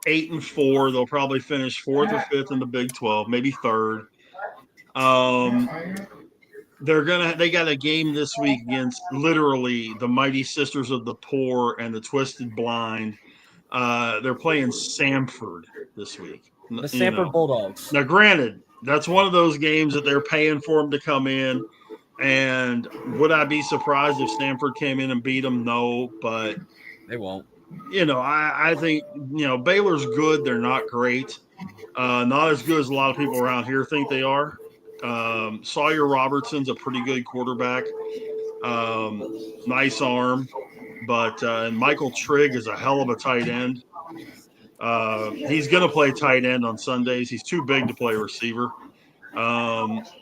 8-4. They'll probably finish 4th or 5th in the Big 12, maybe 3rd. They got a game this week against literally the Mighty Sisters of the Poor and the Twisted Blind. They're playing Samford this week. The Samford Bulldogs. Now, granted, that's one of those games that they're paying for them to come in. And would I be surprised if Stanford came in and beat them? No, but they won't. I think Baylor's good. They're not great. Not as good as a lot of people around here think they are. Sawyer Robertson's a pretty good quarterback. Nice arm, but Michael Trigg is a hell of a tight end. He's going to play tight end on Sundays. He's too big to play receiver.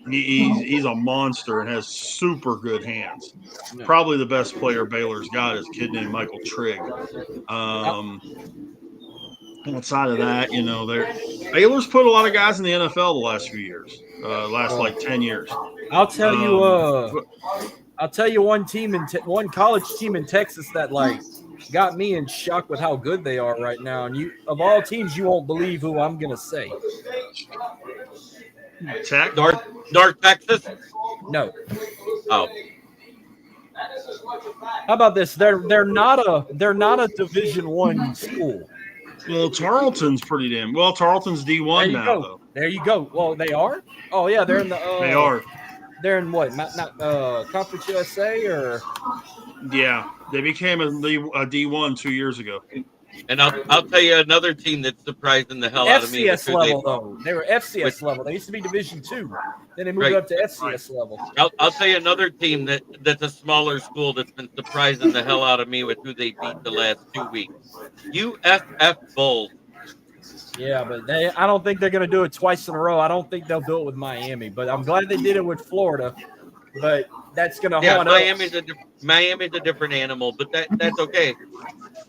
He's a monster and has super good hands. Probably the best player Baylor's got is a kid named Michael Trigg. Outside of that, Baylor's put a lot of guys in the NFL the last few years, like 10 years. I'll tell you one college team in Texas that got me in shock with how good they are right now. And of all teams, you won't believe who I'm gonna say. Tech? North Texas? No. Oh. How about this? They're not a Division I school. Well, Tarleton's pretty damn well. Tarleton's D1 now, though. There you go. Well, they are. Oh yeah, they're in the. They are. They're in what? Not Conference USA or? Yeah, they became a D1 2 years ago. And I'll tell you another team that's surprising the hell out of me. FCS level though. They were FCS level. They used to be Division II. Then they moved up to FCS level. I'll tell you another team that's a smaller school that's been surprising the hell out of me with who they beat the last 2 weeks. USF Bulls. Yeah, but I don't think they're going to do it twice in a row. I don't think they'll do it with Miami, but I'm glad they did it with Florida. But that's going to haunt us. Miami's a different animal, but that's okay.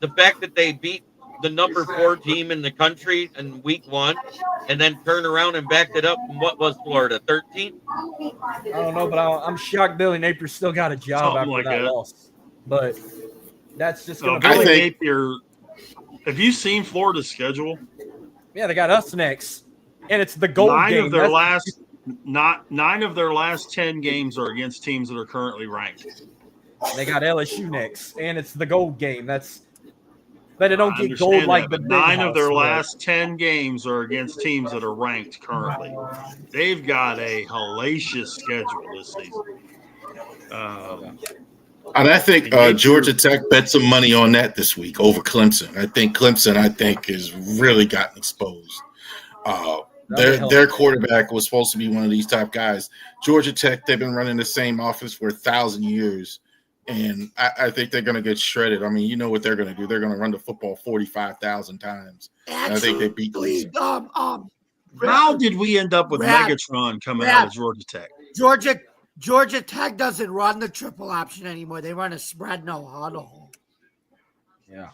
The fact that they beat the number 4 team in the country in week 1 and then turn around and backed it up from what was Florida, 13? I don't know, but I'm shocked Billy Napier still got a job after that loss. But that's just going to be Napier. Have you seen Florida's schedule? Yeah, they got us next. And it's the gold game. Nine of their last 10 games are against teams that are currently ranked. They got LSU next, and it's the gold game. But they don't get gold like the big 9 of their last 10 games are against teams that are ranked currently. They've got a hellacious schedule this season. And I think Georgia Tech bet some money on that this week over Clemson. I think Clemson has really gotten exposed. Their quarterback was supposed to be one of these top guys. Georgia Tech, they've been running the same offense for 1,000 years. And I think they're going to get shredded. I mean, you know what they're going to do. They're going to run the football 45,000 times. And I think they beat Clemson. How did we end up with Megatron coming out of Georgia Tech? Georgia Tech doesn't run the triple option anymore. They run a spread no huddle. Yeah.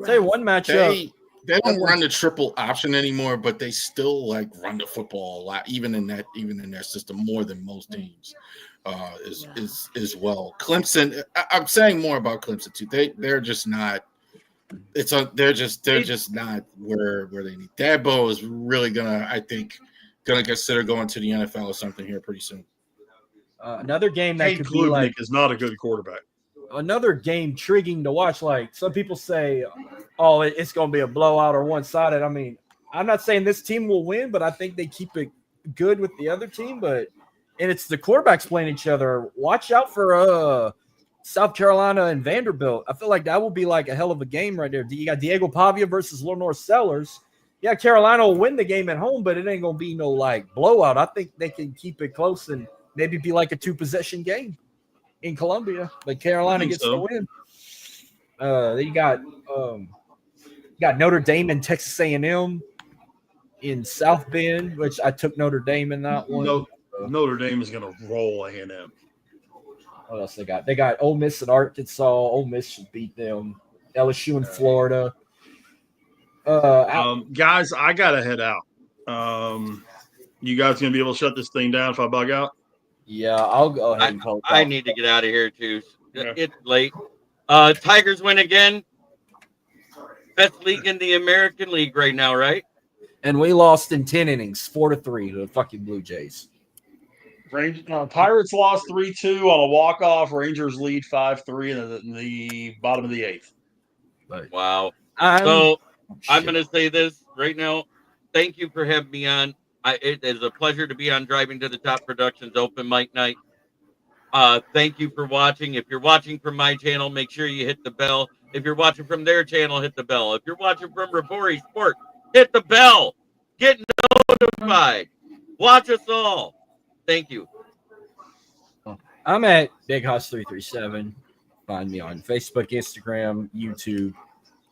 Say one matchup. They don't run the triple option anymore, but they still run the football a lot, even in their system, more than most teams. As well. Clemson, I'm saying more about Clemson too. They're just not. They're just not where they need. Dabo is really gonna, I think, going to consider going to the NFL or something here pretty soon. Another game that Kate could Klubnik be like is not a good quarterback. another game intriguing to watch. Like some people say, oh, it's going to be a blowout or one-sided. I mean, I'm not saying this team will win, but I think they keep it good with the other team. And it's the quarterbacks playing each other. Watch out for South Carolina and Vanderbilt. I feel like that will be like a hell of a game right there. You got Diego Pavia versus Lenore Sellers. Yeah, Carolina will win the game at home, but it ain't going to be no like blowout. I think they can keep it close and maybe be like a 2-possession game in Columbia, but Carolina gets the win. You got Notre Dame and Texas A&M in South Bend, which I took Notre Dame in that one. Notre Dame is going to roll A&M. What else they got? They got Ole Miss and Arkansas. Ole Miss should beat them. LSU in Florida. Guys, I got to head out. You guys going to be able to shut this thing down if I bug out? Yeah, I'll go ahead and call. I need to get out of here too. Yeah. It's late. Tigers win again. Best league in the American League right now, right? And we lost in 10 innings, 4-3 to the fucking Blue Jays. Pirates lost 3-2 on a walk-off. Rangers lead 5-3 in the bottom of the 8th. Wow. I'm going to say this right now. Thank you for having me on. It is a pleasure to be on Driving to the Top Productions open mic night. Thank you for watching. If you're watching from my channel, make sure you hit the bell. If you're watching from their channel, hit the bell. If you're watching from Rabori Sport, hit the bell. Get notified. Watch us all. Thank you. I'm at Big Hoss 337. Find me on Facebook, Instagram, YouTube.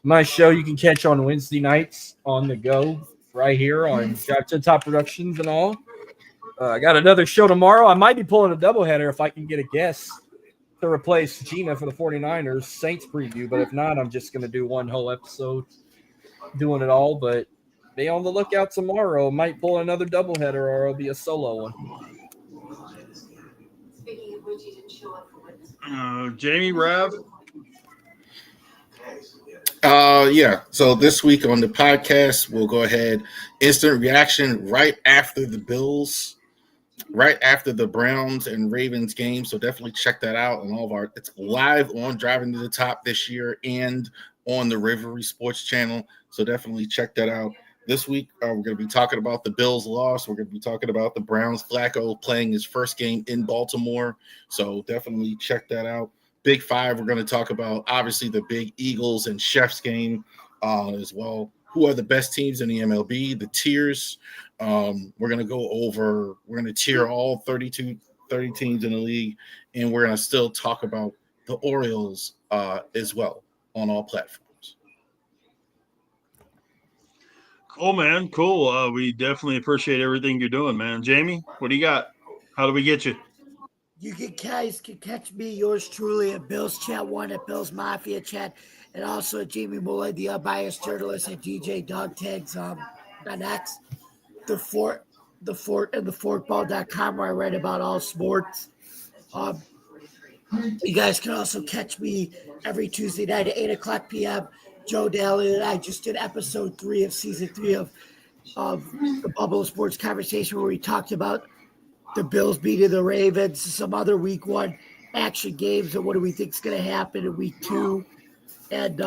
My show you can catch on Wednesday nights on the go right here on Drive to the Top Productions and all. I got another show tomorrow. I might be pulling a doubleheader if I can get a guest to replace Gina for the 49ers Saints preview. But if not, I'm just going to do one whole episode doing it all. But be on the lookout tomorrow. Might pull another doubleheader or it'll be a solo one. Jamie, Rav? Yeah. So this week on the podcast, we'll go ahead. Instant reaction right after the Bills, right after the Browns and Ravens game. So definitely check that out on all of our. It's live on Driving to the Top this year and on the Rivalry Sports Channel. So definitely check that out. This week, we're going to be talking about the Bills' loss. We're going to be talking about the Browns' Flacco playing his first game in Baltimore. So definitely check that out. Big Five, we're going to talk about, obviously, the big Eagles and Chefs game as well. Who are the best teams in the MLB, the tiers. We're going to tier all 30 teams in the league, and we're going to still talk about the Orioles as well on all platforms. Cool, man. Cool. We definitely appreciate everything you're doing, man. Jamie, what do you got? How do we get you? You guys can catch me, yours truly, at Bill's Chat 1, at Bill's Mafia Chat, and also at Jamie Muller, the unbiased journalist, at DJ Dog Tags on X, the Fort and the Forkball.com, where I write about all sports. You guys can also catch me every Tuesday night at 8:00 p.m. Joe Daly and I just did episode 3 of season 3 of the Bubble Sports Conversation, where we talked about the Bills beating the Ravens, some other week 1 action games, and what do we think is going to happen in week 2. And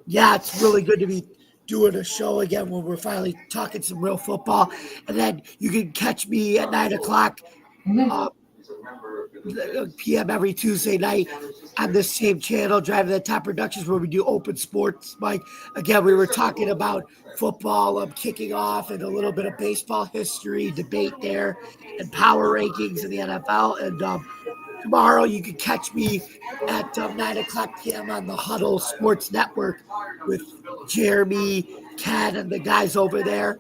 it's really good to be doing a show again when we're finally talking some real football. And then you can catch me at 9:00 p.m. every Tuesday night on this same channel, Driving the Top Productions, where we do open sports. Mike, again, we were talking about football kicking off and a little bit of baseball history debate there and power rankings in the NFL. And tomorrow you can catch me at 9:00 p.m. on the Huddle Sports Network with Jeremy, Ken, and the guys over there.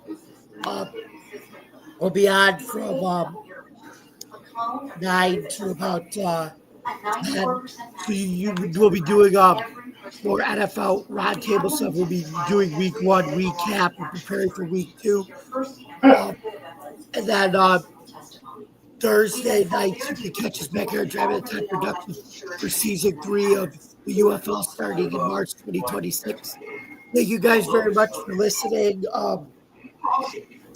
We'll be on from 9 to about 10. So you will be doing more NFL roundtable stuff. We'll be doing week 1 recap and preparing for week 2. And then Thursday nights, you can catch us back here at Driving the Top Productions for season 3 of the UFL starting in March 2026. Thank you guys very much for listening.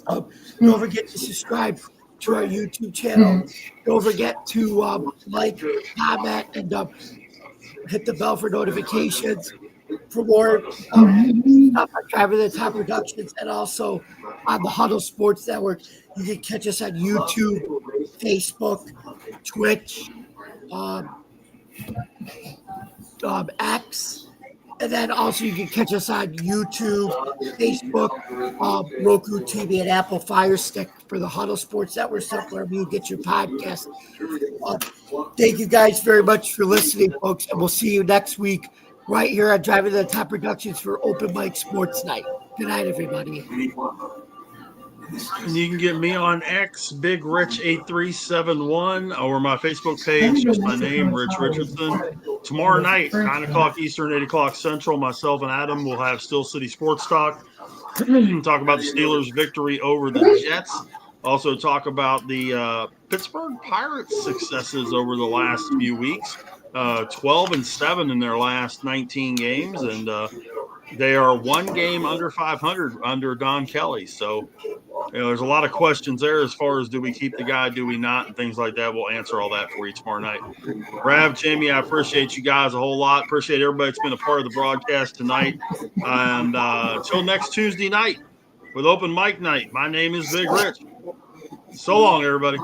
Don't forget to subscribe to our YouTube channel. Don't forget to like, comment, and hit the bell for notifications for more stuff on Driving the Top Productions, and also on the Huddle Sports Network. You can catch us on YouTube, Facebook, Twitch, X, and then also you can catch us on YouTube, Facebook, Roku TV, and Apple Fire Stick for the Huddle Sports Network stuff, wherever you get your podcast. Thank you guys very much for listening, folks, and we'll see you next week right here on Driving the Top Productions for Open Mic Sports Night. Good night, everybody. And you can get me on X, Big Rich 8371, or my Facebook page, just my name, Rich Richardson. Tomorrow night, 9 o'clock Eastern, 8 o'clock Central, myself and Adam will have Steel City Sports Talk. Talk about the Steelers' victory over the Jets. Also talk about the Pittsburgh Pirates' successes over the last few weeks. 12-7 in their last 19 games, and they are one game under 500 under Don Kelly. So, there's a lot of questions there as far as do we keep the guy, do we not, and things like that. We'll answer all that for you tomorrow night. Rav, Jamie, I appreciate you guys a whole lot. Appreciate everybody that's been a part of the broadcast tonight. And until next Tuesday night with Open Mic Night, my name is Big Rich. So long, everybody.